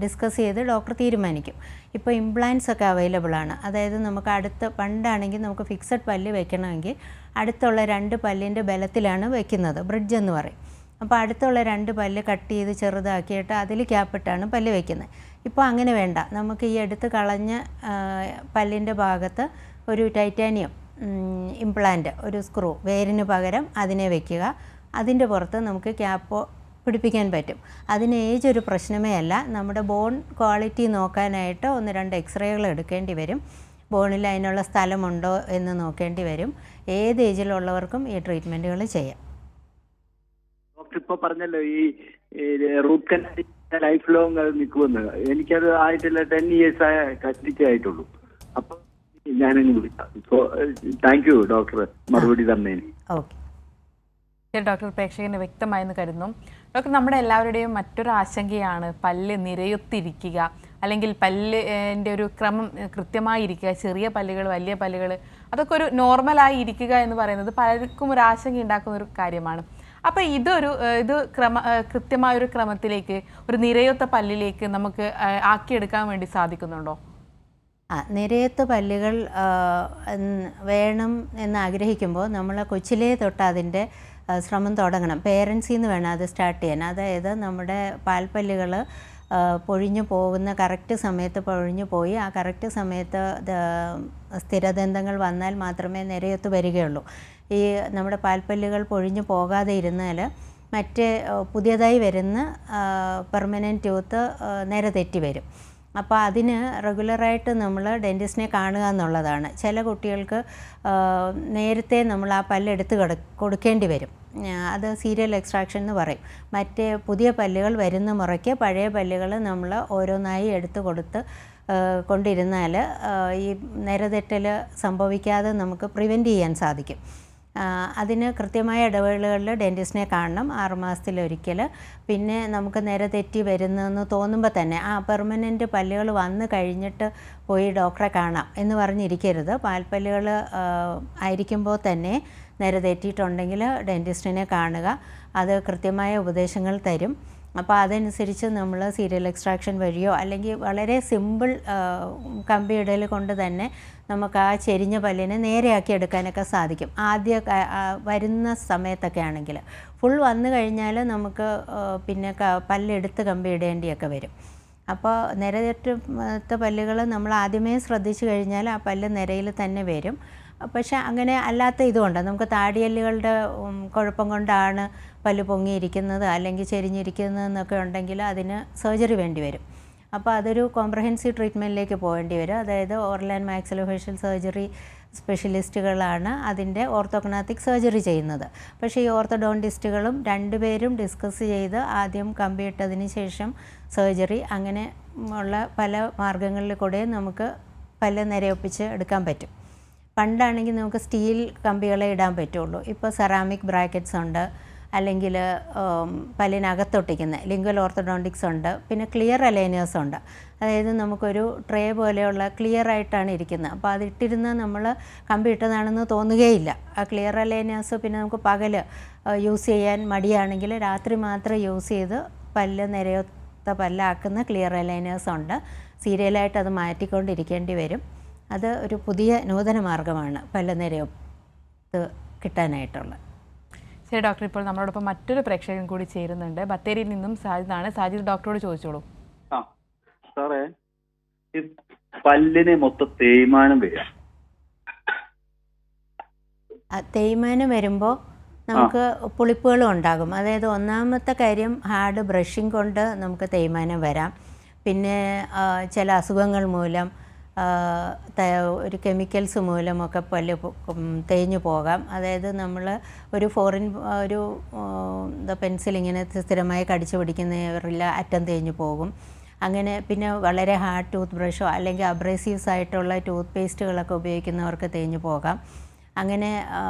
ഡിസ്കസ് ചെയ്ത് ഡോക്ടർ തീരുമാനിക്കും. ഇപ്പോൾ ഇംപ്ലാൻസ് ഒക്കെ അവൈലബിൾ ആണ്. അതായത് നമുക്ക് പണ്ടാണെങ്കിൽ നമുക്ക് ഫിക്സഡ് പല്ല് വെക്കണമെങ്കിൽ അടുത്തുള്ള 2 പല്ലിൻ്റെ ബലത്തിലാണ് വെക്കുന്നത്, ബ്രിഡ്ജ് എന്ന് പറയും. അപ്പോൾ അടുത്തുള്ള 2 പല്ല് കട്ട് ചെയ്ത് ചെറുതാക്കിയിട്ട് അതിൽ ക്യാപ്പിട്ടാണ് പല്ല് വയ്ക്കുന്നത്. ഇപ്പോൾ അങ്ങനെ വേണ്ട, നമുക്ക് ഈ എടുത്ത് കളഞ്ഞ പല്ലിൻ്റെ ഭാഗത്ത് ഒരു ടൈറ്റാനിയം ഇംപ്ലാന്റ്, ഒരു സ്ക്രൂ വേരിന് പകരം അതിനെ വയ്ക്കുക. അതിൻ്റെ പുറത്ത് നമുക്ക് ക്യാപ്പ് പിടിപ്പിക്കാൻ പറ്റും. അതിന് ഏജ് ഒരു പ്രശ്നമേ അല്ല. നമ്മുടെ ബോൺ ക്വാളിറ്റി നോക്കാനായിട്ട് 1-2 എക്സ്റേകൾ എടുക്കേണ്ടി വരും. ബോണിൽ അതിനുള്ള സ്ഥലമുണ്ടോ എന്ന് നോക്കേണ്ടി വരും. ഏത് ഏജിലുള്ളവർക്കും ഈ ട്രീറ്റ്മെൻറ്റുകൾ ചെയ്യാം. ഡോക്ടർ ഇപ്പോൾ പറഞ്ഞല്ലോ ഈ റൂട്ട് കനാൽ ലൈഫ് ലോങ് അത് നിൽക്കുമെന്ന്. എനിക്കത് ആയിട്ടില്ല, 10 years ആയിട്ടുള്ളൂ. അപ്പം ഞാനങ്ങ് വിളിക്കാം. താങ്ക് യു ഡോക്ടർ മറുപടി തന്നതിന്. ഓക്കെ. ശരി ഡോക്ടർ, പ്രേക്ഷകന് വ്യക്തമായെന്ന് കരുതുന്നു. ഡോക്ടർ, നമ്മുടെ എല്ലാവരുടെയും മറ്റൊരു ആശങ്കയാണ് പല്ല് നിരയൊത്തിരിക്കുക. അല്ലെങ്കിൽ പല്ലിൻ്റെ ഒരു ക്രമം കൃത്യമായി ഇരിക്കുക, ചെറിയ പല്ലുകൾ, വലിയ പല്ലുകൾ, അതൊക്കെ ഒരു നോർമലായി ഇരിക്കുക എന്ന് പറയുന്നത് പലർക്കും ഒരു ആശങ്ക ഉണ്ടാക്കുന്ന ഒരു കാര്യമാണ്. അപ്പോൾ ഇത് കൃത്യമായൊരു ക്രമത്തിലേക്ക്, ഒരു നിരയൊത്ത പല്ലിലേക്ക് നമുക്ക് ആക്കിയെടുക്കാൻ വേണ്ടി സാധിക്കുന്നുണ്ടോ? നിരയത്ത് പല്ലുകൾ വേണം എന്ന് ആഗ്രഹിക്കുമ്പോൾ നമ്മൾ കൊച്ചിലേ തൊട്ട് അതിൻ്റെ ശ്രമം തുടങ്ങണം. പേരൻസിൽ നിന്ന് വേണം അത് സ്റ്റാർട്ട് ചെയ്യാൻ. അതായത് നമ്മുടെ പാൽപ്പല്ലുകൾ പൊഴിഞ്ഞു പോകുന്ന കറക്റ്റ് സമയത്ത് പൊഴിഞ്ഞു പോയി ആ കറക്റ്റ് സമയത്ത് സ്ഥിരദന്തങ്ങൾ വന്നാൽ മാത്രമേ നിരയത്ത് വരികയുള്ളൂ. ഈ നമ്മുടെ പാൽപ്പല്ലുകൾ പൊഴിഞ്ഞു പോകാതെ ഇരുന്നാൽ മറ്റ് പുതിയതായി വരുന്ന പെർമനൻറ്റ് ടൂത്ത് നിര തെറ്റി വരും. അപ്പോൾ അതിന് റെഗുലറായിട്ട് നമ്മൾ ഡെൻറ്റിസ്റ്റിനെ കാണുക എന്നുള്ളതാണ്. ചില കുട്ടികൾക്ക് നേരത്തെ നമ്മൾ ആ പല്ലെടുത്ത് കൊടുക്കേണ്ടി വരും. അത് സീരിയൽ എക്സ്ട്രാക്ഷൻ എന്ന് പറയും. മറ്റേ പുതിയ പല്ലുകൾ വരുന്ന മുറയ്ക്ക് പഴയ പല്ലുകൾ നമ്മൾ ഓരോന്നായി എടുത്ത് കൊണ്ടിരുന്നാൽ ഈ നിരതെറ്റൽ സംഭവിക്കാതെ നമുക്ക് പ്രിവെൻറ്റ് ചെയ്യാൻ സാധിക്കും. അതിന് കൃത്യമായ ഇടവേളകളിൽ ഡെൻറ്റിസ്റ്റിനെ കാണണം, 6 മാസത്തിലൊരിക്കൽ. പിന്നെ നമുക്ക് നിര തെറ്റി വരുന്നതെന്ന് തോന്നുമ്പോൾ തന്നെ പെർമനൻറ്റ് പല്ലുകൾ വന്നു കഴിഞ്ഞിട്ട് പോയി ഡോക്ടറെ കാണാം എന്ന് പറഞ്ഞിരിക്കരുത്. പാൽപ്പല്ലുകൾ ആയിരിക്കുമ്പോൾ തന്നെ നിര തെറ്റിയിട്ടുണ്ടെങ്കിൽ ഡെൻറ്റിസ്റ്റിനെ കാണുക. അത് കൃത്യമായ ഉപദേശങ്ങൾ തരും. അപ്പോൾ അതനുസരിച്ച് നമ്മൾ സീരിയൽ എക്സ്ട്രാക്ഷൻ വഴിയോ അല്ലെങ്കിൽ വളരെ സിമ്പിൾ കമ്പിയിടൽ കൊണ്ട് തന്നെ നമുക്ക് ആ ചെരിഞ്ഞ പല്ലിനെ നേരെയാക്കി എടുക്കാനൊക്കെ സാധിക്കും. വരുന്ന സമയത്തൊക്കെ ആണെങ്കിൽ ഫുൾ വന്നു കഴിഞ്ഞാൽ നമുക്ക് പിന്നെ പല്ലെടുത്ത് കമ്പിയിടേണ്ടിയൊക്കെ വരും. അപ്പോൾ നിരതെറ്റ പല്ലുകൾ നമ്മൾ ആദ്യമേ ശ്രദ്ധിച്ചു കഴിഞ്ഞാൽ ആ പല്ല് നിരയിൽ തന്നെ വരും. പക്ഷെ അങ്ങനെ അല്ലാത്ത ഇതുകൊണ്ട് നമുക്ക് താടിയല്ലുകളുടെ കുഴപ്പം കൊണ്ടാണ് പല്ല് പൊങ്ങിയിരിക്കുന്നത് അല്ലെങ്കിൽ ചെരിഞ്ഞിരിക്കുന്നതെന്നൊക്കെ ഉണ്ടെങ്കിൽ അതിന് സർജറി വേണ്ടി വരും. അപ്പോൾ അതൊരു കോംപ്രഹെൻസീവ് ട്രീറ്റ്മെൻറ്റിലേക്ക് പോകേണ്ടി വരും. അതായത് ഓറൽ ആൻഡ് മാക്സിലോഫേഷ്യൽ സർജറി സ്പെഷ്യലിസ്റ്റുകളാണ് അതിൻ്റെ ഓർത്തോഗ്നാത്തിക് സർജറി ചെയ്യുന്നത്. പക്ഷേ ഈ ഓർത്തോഡോണ്ടിസ്റ്റുകളും രണ്ടുപേരും ഡിസ്കസ് ചെയ്ത് ആദ്യം കമ്പിയിട്ടതിന് ശേഷം സർജറി, അങ്ങനെ ഉള്ള പല മാർഗങ്ങളിൽ കൂടെ നമുക്ക് പല്ല് നിരയൊപ്പിച്ച് എടുക്കാൻ പറ്റും. പണ്ടാണെങ്കിൽ നമുക്ക് സ്റ്റീൽ കമ്പികളെ ഇടാൻ പറ്റുള്ളൂ. ഇപ്പോൾ സെറാമിക് ബ്രാക്കറ്റ്സ് ഉണ്ട്, അല്ലെങ്കിൽ പല്ലിനകത്തൊട്ടിക്കുന്ന ലിംഗ്വൽ ഓർത്തോഡോണ്ടിക്സ് ഉണ്ട്, പിന്നെ ക്ലിയർ അലൈനേഴ്സ് ഉണ്ട്. അതായത് നമുക്കൊരു ട്രേ പോലെയുള്ള ക്ലിയർ ആയിട്ടാണ് ഇരിക്കുന്നത്. അപ്പോൾ അതിട്ടിരുന്ന് നമ്മൾ കമ്പി ഇട്ടതാണെന്ന് തോന്നുകയില്ല. ആ ക്ലിയർ അലൈനേഴ്സ് പിന്നെ നമുക്ക് പകൽ യൂസ് ചെയ്യാൻ മടിയാണെങ്കിൽ രാത്രി മാത്രം യൂസ് ചെയ്ത് പല്ല് നിരയൊത്ത പല്ലാക്കുന്ന ക്ലിയർ അലൈനേഴ്സ് ഉണ്ട്. സീരിയലായിട്ട് അത് മാറ്റിക്കൊണ്ടിരിക്കേണ്ടി വരും. അത് ഒരു പുതിയ നൂതന മാർഗ്ഗമാണ് പല്ല് നിരയൊത്ത് കിട്ടാനായിട്ടുള്ളത്. ശരി ഡോക്ടർ, ഇപ്പോൾ നമ്മളോടൊപ്പം മറ്റൊരു പ്രേക്ഷകൻ കൂടി ചേരുന്നുണ്ട്. ബത്തേരിയിൽ നിന്നും സാജിദാണ്. സാജിദ് ഡോക്ടറോട് ചോദിച്ചോളൂ. സാറേ, ഈ പല്ലിന് മൊത്തം തേയ്മാനം വരിക. തേയ്മാനം വരുമ്പോൾ നമുക്ക് പുളിപ്പുകളും ഉണ്ടാകും. അതായത് ഒന്നാമത്തെ കാര്യം ഹാർഡ് ബ്രഷിങ് കൊണ്ട് നമുക്ക് തേയ്മാനം വരാം. പിന്നെ ചില അസുഖങ്ങൾ മൂലം ഒരു കെമിക്കൽസ് മൂലമൊക്കെ പല്ല് തേഞ്ഞു പോകാം. അതായത് നമ്മൾ ഒരു പെൻസിൽ ഇങ്ങനെ സ്ഥിരമായി കടിച്ചു പിടിക്കുന്നവരിൽ അറ്റം തേഞ്ഞു പോകും. അങ്ങനെ പിന്നെ വളരെ ഹാർഡ് ടൂത്ത് ബ്രഷോ അല്ലെങ്കിൽ അബ്രേസീവ്സ് ആയിട്ടുള്ള ടൂത്ത് പേസ്റ്റുകളൊക്കെ ഉപയോഗിക്കുന്നവർക്ക് തേഞ്ഞു പോകാം. അങ്ങനെ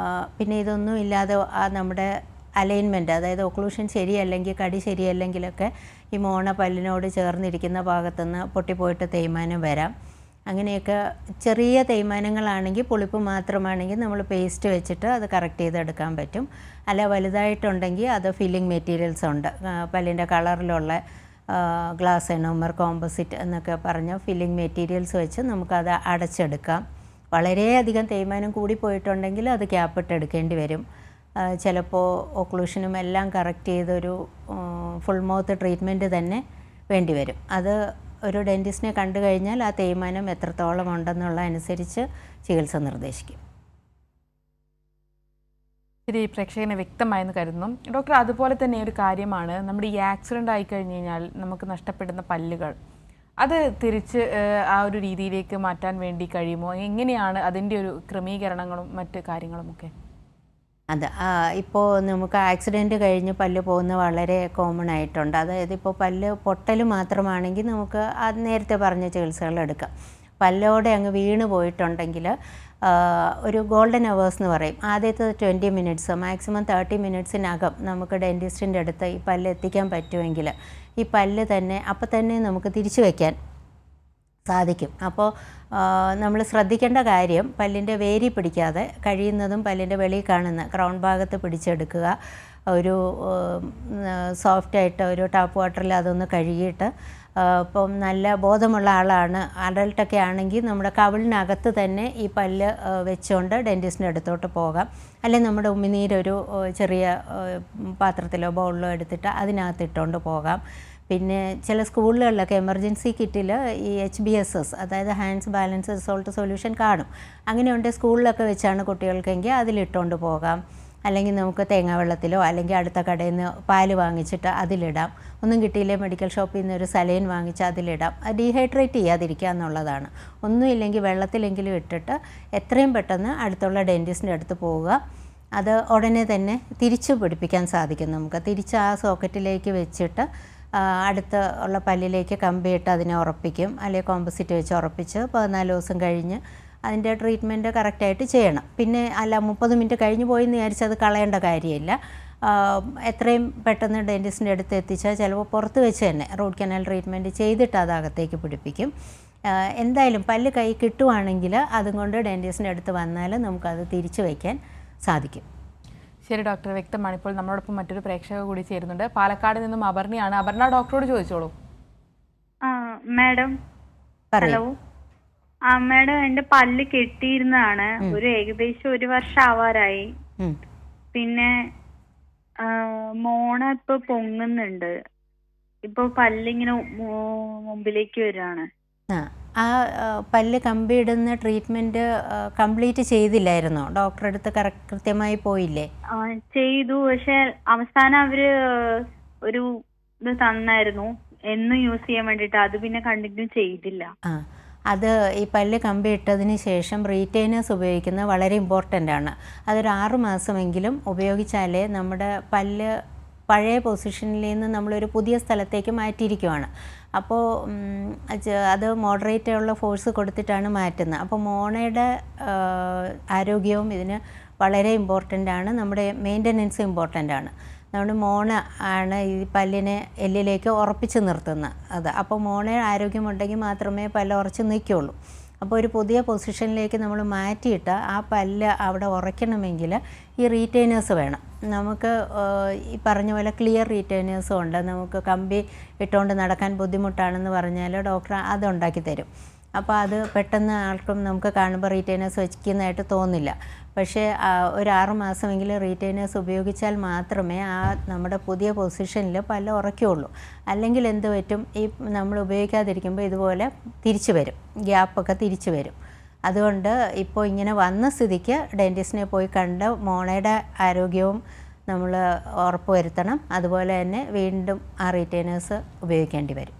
പിന്നെ ഇതൊന്നും ഇല്ലാതെ നമ്മുടെ അലൈൻമെൻറ്റ്, അതായത് ഒക്ലൂഷൻ ശരിയല്ലെങ്കിൽ കടി ശരിയല്ലെങ്കിലൊക്കെ ഈ മോണ പല്ലിനോട് ചേർന്നിരിക്കുന്ന ഭാഗത്തുനിന്ന് പൊട്ടിപ്പോയിട്ട് തേയ്മാനം വരാം. അങ്ങനെയൊക്കെ ചെറിയ തേയ്മാനങ്ങളാണെങ്കിൽ, പുളിപ്പ് മാത്രമാണെങ്കിൽ നമ്മൾ പേസ്റ്റ് വെച്ചിട്ട് അത് കറക്റ്റ് ചെയ്തെടുക്കാൻ പറ്റും. അല്ല വലുതായിട്ടുണ്ടെങ്കിൽ അത് ഫില്ലിംഗ് മെറ്റീരിയൽസ് ഉണ്ട്. പല്ലിൻ്റെ കളറിലുള്ള ഗ്ലാസ് എനോമർ, കോമ്പോസിറ്റ് എന്നൊക്കെ പറഞ്ഞ ഫില്ലിംഗ് മെറ്റീരിയൽസ് വെച്ച് നമുക്കത് അടച്ചെടുക്കാം. വളരെയധികം തേയ്മാനം കൂടിപ്പോയിട്ടുണ്ടെങ്കിൽ അത് ക്യാപ്പിട്ട് എടുക്കേണ്ടി വരും. ചിലപ്പോൾ ഒക്ലൂഷനും എല്ലാം കറക്റ്റ് ചെയ്തൊരു ഫുൾ മൗത്ത് ട്രീറ്റ്മെൻറ്റ് തന്നെ വേണ്ടി വരും. അത് ഒരു ഡെൻറ്റിസ്റ്റിനെ കണ്ടു കഴിഞ്ഞാൽ ആ തേയ്മാനം എത്രത്തോളം ഉണ്ടെന്നുള്ള അനുസരിച്ച് ചികിത്സ നിർദ്ദേശിക്കും. ശരി, പ്രേക്ഷകനെ വ്യക്തമായെന്ന് കരുതുന്നു ഡോക്ടർ. അതുപോലെ തന്നെ ഒരു കാര്യമാണ്, നമ്മുടെ ഈ ആക്സിഡൻ്റ് ആയിക്കഴിഞ്ഞ് കഴിഞ്ഞാൽ നമുക്ക് നഷ്ടപ്പെടുന്ന പല്ലുകൾ അത് തിരിച്ച് ആ ഒരു രീതിയിലേക്ക് മാറ്റാൻ വേണ്ടി കഴിയുമോ? എങ്ങനെയാണ് അതിൻ്റെ ഒരു ക്രമീകരണങ്ങളും മറ്റ് കാര്യങ്ങളുമൊക്കെ? അത് ഇപ്പോൾ നമുക്ക് ആക്സിഡൻറ്റ് കഴിഞ്ഞ് പല്ല് പോകുന്ന വളരെ കോമൺ ആയിട്ടുണ്ട്. അതായത് ഇപ്പോൾ പല്ല് പൊട്ടൽ മാത്രമാണെങ്കിൽ നമുക്ക് നേരത്തെ പറഞ്ഞ ചികിത്സകൾ എടുക്കാം. പല്ലോടെ അങ്ങ് വീണ് പോയിട്ടുണ്ടെങ്കിൽ ഒരു ഗോൾഡൻ അവേഴ്സ് എന്ന് പറയും. ആദ്യത്തെ 20 മിനിറ്റ്സ് മാക്സിമം 30 മിനിറ്റ്സിനകം നമുക്ക് ഡെൻറ്റിസ്റ്റിൻ്റെ അടുത്ത് ഈ പല്ല് എത്തിക്കാൻ പറ്റുമെങ്കിൽ ഈ പല്ല് തന്നെ അപ്പം തന്നെ നമുക്ക് തിരിച്ചു വയ്ക്കാൻ സാധിക്കും. അപ്പോൾ നമ്മൾ ശ്രദ്ധിക്കേണ്ട കാര്യം പല്ലിൻ്റെ വേരി പിടിക്കാതെ കഴിയുന്നതും പല്ലിൻ്റെ വെളിയിൽ കാണുന്ന ക്രൗൺ ഭാഗത്ത് പിടിച്ചെടുക്കുക. ഒരു സോഫ്റ്റായിട്ട് ഒരു ടാപ്പ് വാട്ടറിൽ അതൊന്ന് കഴുകിയിട്ട് ഇപ്പം നല്ല ബോധമുള്ള ആളാണ്, അഡൾട്ടൊക്കെ ആണെങ്കിൽ നമ്മുടെ കവിളിനകത്ത് തന്നെ ഈ പല്ല് വെച്ചുകൊണ്ട് ഡെൻറ്റിസ്റ്റിൻ്റെ അടുത്തോട്ട് പോകാം. അല്ലെങ്കിൽ നമ്മുടെ ഉമിനീരൊരു ചെറിയ പാത്രത്തിലോ ബൗളിലോ എടുത്തിട്ട് അതിനകത്ത് ഇട്ടുകൊണ്ട് പോകാം. പിന്നെ ചില സ്കൂളുകളിലൊക്കെ എമർജൻസി കിറ്റിൽ ഈ HBSS, അതായത് ഹാൻഡ്സ് ബാലൻസ് സോൾട്ട് സൊല്യൂഷൻ കാണും. അങ്ങനെയുണ്ട് സ്കൂളിലൊക്കെ വെച്ചാണ് കുട്ടികൾക്കെങ്കിൽ അതിലിട്ടുകൊണ്ട് പോകാം. അല്ലെങ്കിൽ നമുക്ക് തേങ്ങാവെള്ളത്തിലോ അല്ലെങ്കിൽ അടുത്ത കടയിൽ നിന്ന് പാല് വാങ്ങിച്ചിട്ട് അതിലിടാം. ഒന്നും കിട്ടിയില്ലേ മെഡിക്കൽ ഷോപ്പിൽ നിന്ന് ഒരു സലൈൻ വാങ്ങിച്ച് അതിലിടാം. അത് ഡീഹൈഡ്രേറ്റ് ചെയ്യാതിരിക്കുക എന്നുള്ളതാണ്. ഒന്നുമില്ലെങ്കിൽ വെള്ളത്തിലെങ്കിലും ഇട്ടിട്ട് എത്രയും പെട്ടെന്ന് അടുത്തുള്ള ഡെൻറ്റിസ്റ്റിൻ്റെ അടുത്ത് പോവുക. അത് ഉടനെ തന്നെ തിരിച്ചു പിടിപ്പിക്കാൻ സാധിക്കും. നമുക്ക് തിരിച്ച് ആ സോക്കറ്റിലേക്ക് വെച്ചിട്ട് അടുത്ത് ഉള്ള പല്ലിലേക്ക് കമ്പിയിട്ട് അതിനെ ഉറപ്പിക്കും. അല്ലെങ്കിൽ കോമ്പസിറ്റ് വെച്ച് ഉറപ്പിച്ച് 14 ദിവസം കഴിഞ്ഞ് അതിൻ്റെ ട്രീറ്റ്മെൻറ്റ് കറക്റ്റായിട്ട് ചെയ്യണം. പിന്നെ അല്ല 30 മിനിറ്റ് കഴിഞ്ഞ് പോയി എന്ന് വിചാരിച്ച് അത് കളയേണ്ട കാര്യമില്ല. എത്രയും പെട്ടെന്ന് ഡെൻറ്റിസ്റ്റിൻ്റെ അടുത്ത് എത്തിച്ചാൽ ചിലപ്പോൾ പുറത്ത് വെച്ച് തന്നെ റൂട്ട് കനാൽ ട്രീറ്റ്മെൻറ്റ് ചെയ്തിട്ട് അത് അകത്തേക്ക് പിടിപ്പിക്കും. എന്തായാലും പല്ല് കൈ കിട്ടുവാണെങ്കിൽ അതുകൊണ്ട് ഡെൻറ്റിസ്റ്റിൻ്റെ അടുത്ത് വന്നാൽ നമുക്കത് തിരിച്ചു വയ്ക്കാൻ സാധിക്കും. ശരി ഡോക്ടർ, വ്യക്തമാണ്. ഇപ്പോൾ നമ്മളോടൊപ്പം മറ്റൊരു പ്രേക്ഷക കൂടി ചേരുന്നുണ്ട്. പാലക്കാട് നിന്നും അപർണയാണ്. അപർണ, ഡോക്ടറോട് ചോദിച്ചോളൂ. Madam, hello. മാഡം, എന്റെ പല്ല് കെട്ടിയിരുന്നതാണ്. ഒരു ഏകദേശം 1 വർഷം ആവാറായി. പിന്നെ മോണ ഇപ്പൊ പൊങ്ങുന്നുണ്ട്. ഇപ്പൊ പല്ലിങ്ങനെ മുമ്പിലേക്ക് വരാണ്. ആ പല്ല് കമ്പിയിടുന്ന ട്രീറ്റ്മെൻറ്റ് കംപ്ലീറ്റ് ചെയ്തില്ലായിരുന്നോ? ഡോക്ടറെ അടുത്ത് കൃത്യമായി പോയില്ലേ? ചെയ്തു. പക്ഷെ അവസാനം അവര് ഒരു ഇത് തന്നായിരുന്നു എന്നും യൂസ് ചെയ്യാൻ വേണ്ടിട്ട്. അത് പിന്നെ കണ്ടിന്യൂ ചെയ്തില്ല. അത് ഈ പല്ല് കമ്പി ഇട്ടതിന് ശേഷം റീറ്റെയിനേഴ്സ് ഉപയോഗിക്കുന്നത് വളരെ ഇമ്പോർട്ടൻ്റ് ആണ്. അതൊരു 6 മാസമെങ്കിലും ഉപയോഗിച്ചാലേ നമ്മുടെ പല്ല് പഴയ പൊസിഷനിൽ നിന്ന് നമ്മളൊരു പുതിയ സ്ഥലത്തേക്ക് മാറ്റിയിരിക്കുവാണ്. അപ്പോൾ അത് മോഡറേറ്റ് ഉള്ള ഫോഴ്സ് കൊടുത്തിട്ടാണ് മാറ്റുന്നത്. അപ്പോൾ മോണയുടെ ആരോഗ്യവും ഇതിന് വളരെ ഇമ്പോർട്ടൻ്റ് ആണ്. നമ്മുടെ മെയിൻ്റനൻസ് ഇമ്പോർട്ടൻ്റ് ആണ്. നമ്മുടെ മോണ ആണ് ഈ പല്ലിനെ എല്ലിലേക്ക് ഉറപ്പിച്ച് നിർത്തുന്നത്. അത് അപ്പോൾ മോണയുടെ ആരോഗ്യമുണ്ടെങ്കിൽ മാത്രമേ പല്ല് ഉറച്ച് നിൽക്കുകയുള്ളൂ. അപ്പോൾ ഒരു പുതിയ പൊസിഷനിലേക്ക് നമ്മൾ മാറ്റിയിട്ട് ആ പല്ല് അവിടെ ഉറയ്ക്കണമെങ്കിൽ ഈ റീറ്റെയിനേഴ്സ് വേണം. നമുക്ക് ഈ പറഞ്ഞ പോലെ ക്ലിയർ റീറ്റെയിനേഴ്സും ഉണ്ട്. നമുക്ക് കമ്പി ഇട്ടുകൊണ്ട് നടക്കാൻ ബുദ്ധിമുട്ടാണെന്ന് പറഞ്ഞാൽ ഡോക്ടർ അത് ഉണ്ടാക്കി തരും. അപ്പോൾ അത് പെട്ടെന്ന് ആൾക്കും നമുക്ക് കാണുമ്പോൾ റീറ്റെയിനേഴ്സ് വയ്ക്കുന്നതായിട്ട് തോന്നില്ല. പക്ഷേ ഒരു 6 മാസമെങ്കിലും റീറ്റെയിനേഴ്സ് ഉപയോഗിച്ചാൽ മാത്രമേ ആ നമ്മുടെ പുതിയ പൊസിഷനിൽ പല്ല് ഉറയ്ക്കുകയുള്ളൂ. അല്ലെങ്കിൽ എന്ത് പറ്റും, ഈ നമ്മൾ ഉപയോഗിക്കാതിരിക്കുമ്പോൾ ഇതുപോലെ തിരിച്ചു വരും, ഗ്യാപ്പൊക്കെ തിരിച്ചു വരും. അതുകൊണ്ട് ഇപ്പോൾ ഇങ്ങനെ വന്ന സ്ഥിതിക്ക് ഡെൻറ്റിസ്റ്റിനെ പോയി കണ്ട് മോണയുടെ ആരോഗ്യവും നമ്മൾ ഉറപ്പുവരുത്തണം. അതുപോലെ തന്നെ വീണ്ടും ആ റീറ്റെയിനേഴ്സ് ഉപയോഗിക്കേണ്ടി വരും.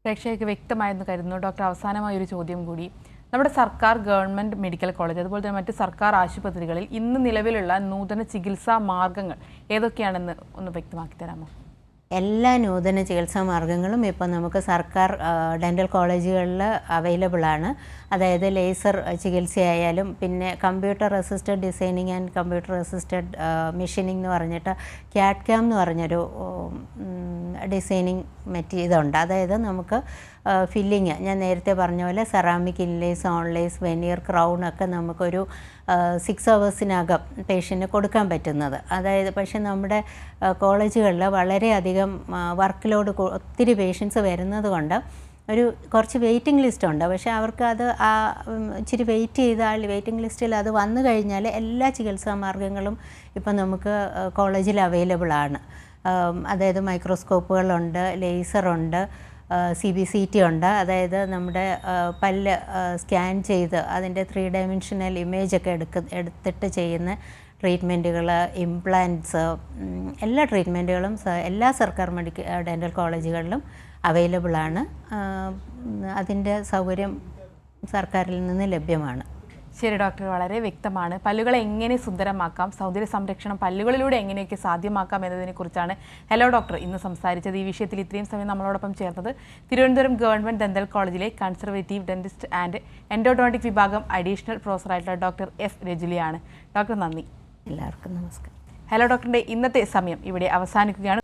പ്രേക്ഷകർക്ക് വ്യക്തമായെന്ന് കരുതുന്നു. ഡോക്ടർ, അവസാനമായ ഒരു ചോദ്യം കൂടി. നമ്മുടെ സർക്കാർ ഗവൺമെൻറ് മെഡിക്കൽ കോളേജ് അതുപോലെ തന്നെ മറ്റ് സർക്കാർ ആശുപത്രികളിൽ ഇന്ന് നിലവിലുള്ള നൂതന ചികിത്സാ മാർഗങ്ങൾ ഏതൊക്കെയാണെന്ന് ഒന്ന് വ്യക്തമാക്കി തരാമോ? എല്ലാ നൂതന ചികിത്സാ മാർഗങ്ങളും ഇപ്പോൾ നമുക്ക് സർക്കാർ ഡെൻ്റൽ കോളേജുകളിൽ അവൈലബിൾ ആണ്. അതായത് ലേസർ ചികിത്സയായാലും പിന്നെ computer assisted designing and computer assisted machining എന്ന് പറഞ്ഞിട്ട് CAD/CAM എന്ന് പറഞ്ഞൊരു ഡിസൈനിങ് ഇതുണ്ട്. അതായത് നമുക്ക് ഫില്ലിങ് ഞാൻ നേരത്തെ പറഞ്ഞ പോലെ സെറാമിക് ഇൻലേസ്, ഓൺലേസ്, വെനിയർ, ക്രൗൺ ഒക്കെ നമുക്കൊരു 6 hours പേഷ്യൻറ്റിന് കൊടുക്കാൻ പറ്റുന്നത്. അതായത് പക്ഷേ നമ്മുടെ കോളേജുകളിൽ വളരെയധികം വർക്ക് ലോഡ് ഒത്തിരി പേഷ്യൻസ് വരുന്നത് കൊണ്ട് കുറച്ച് വെയിറ്റിംഗ് ലിസ്റ്റ് ഉണ്ട്. പക്ഷേ അവർക്ക് അത് ഇച്ചിരി വെയിറ്റ് ചെയ്താൽ വെയിറ്റിംഗ് ലിസ്റ്റിൽ അത് വന്നു കഴിഞ്ഞാൽ എല്ലാ ചികിത്സാ മാർഗങ്ങളും ഇപ്പം നമുക്ക് കോളേജിൽ അവൈലബിൾ ആണ്. അതായത് മൈക്രോസ്കോപ്പുകളുണ്ട്, ലേസറുണ്ട്, CBCT ഉണ്ട്. അതായത് നമ്മുടെ പല്ല് സ്കാൻ ചെയ്ത് അതിൻ്റെ 3 dimensional ഇമേജൊക്കെ എടുത്തിട്ട് ചെയ്യുന്ന ട്രീറ്റ്മെൻറ്റുകൾ, ഇംപ്ലാൻറ്റ്സ്, എല്ലാ ട്രീറ്റ്മെൻറ്റുകളും എല്ലാ സർക്കാർ ഡെൻ്റൽ കോളേജുകളിലും അവൈലബിൾ ആണ്. അതിൻ്റെ സൗകര്യം സർക്കാരിൽ നിന്ന് ലഭ്യമാണ്. ശരി ഡോക്ടർ, വളരെ വ്യക്തമാണ്. പല്ലുകളെ എങ്ങനെ സുന്ദരമാക്കാം, സൗന്ദര്യ സംരക്ഷണം പല്ലുകളിലൂടെ എങ്ങനെയൊക്കെ സാധ്യമാക്കാം എന്നതിനെക്കുറിച്ചാണ് ഹലോ ഡോക്ടർ ഇന്ന് സംസാരിച്ചത്. ഈ വിഷയത്തിൽ ഇത്രയും സമയം നമ്മളോടൊപ്പം ചേർന്നത് തിരുവനന്തപുരം ഗവൺമെൻറ് ഡെൻ്റൽ കോളേജിലെ കൺസർവേറ്റീവ് ഡെന്റിസ്റ്റ് ആൻഡ് എൻഡോഡോണ്ടിക് വിഭാഗം അഡീഷണൽ പ്രൊഫസറായിട്ടുള്ള ഡോക്ടർ എസ് രജുലിയാണ്. ഡോക്ടർ, നന്ദി. എല്ലാവർക്കും നമസ്കാരം. ഹലോ ഡോക്ടറിൻ്റെ ഇന്നത്തെ സമയം ഇവിടെ അവസാനിക്കുകയാണ്.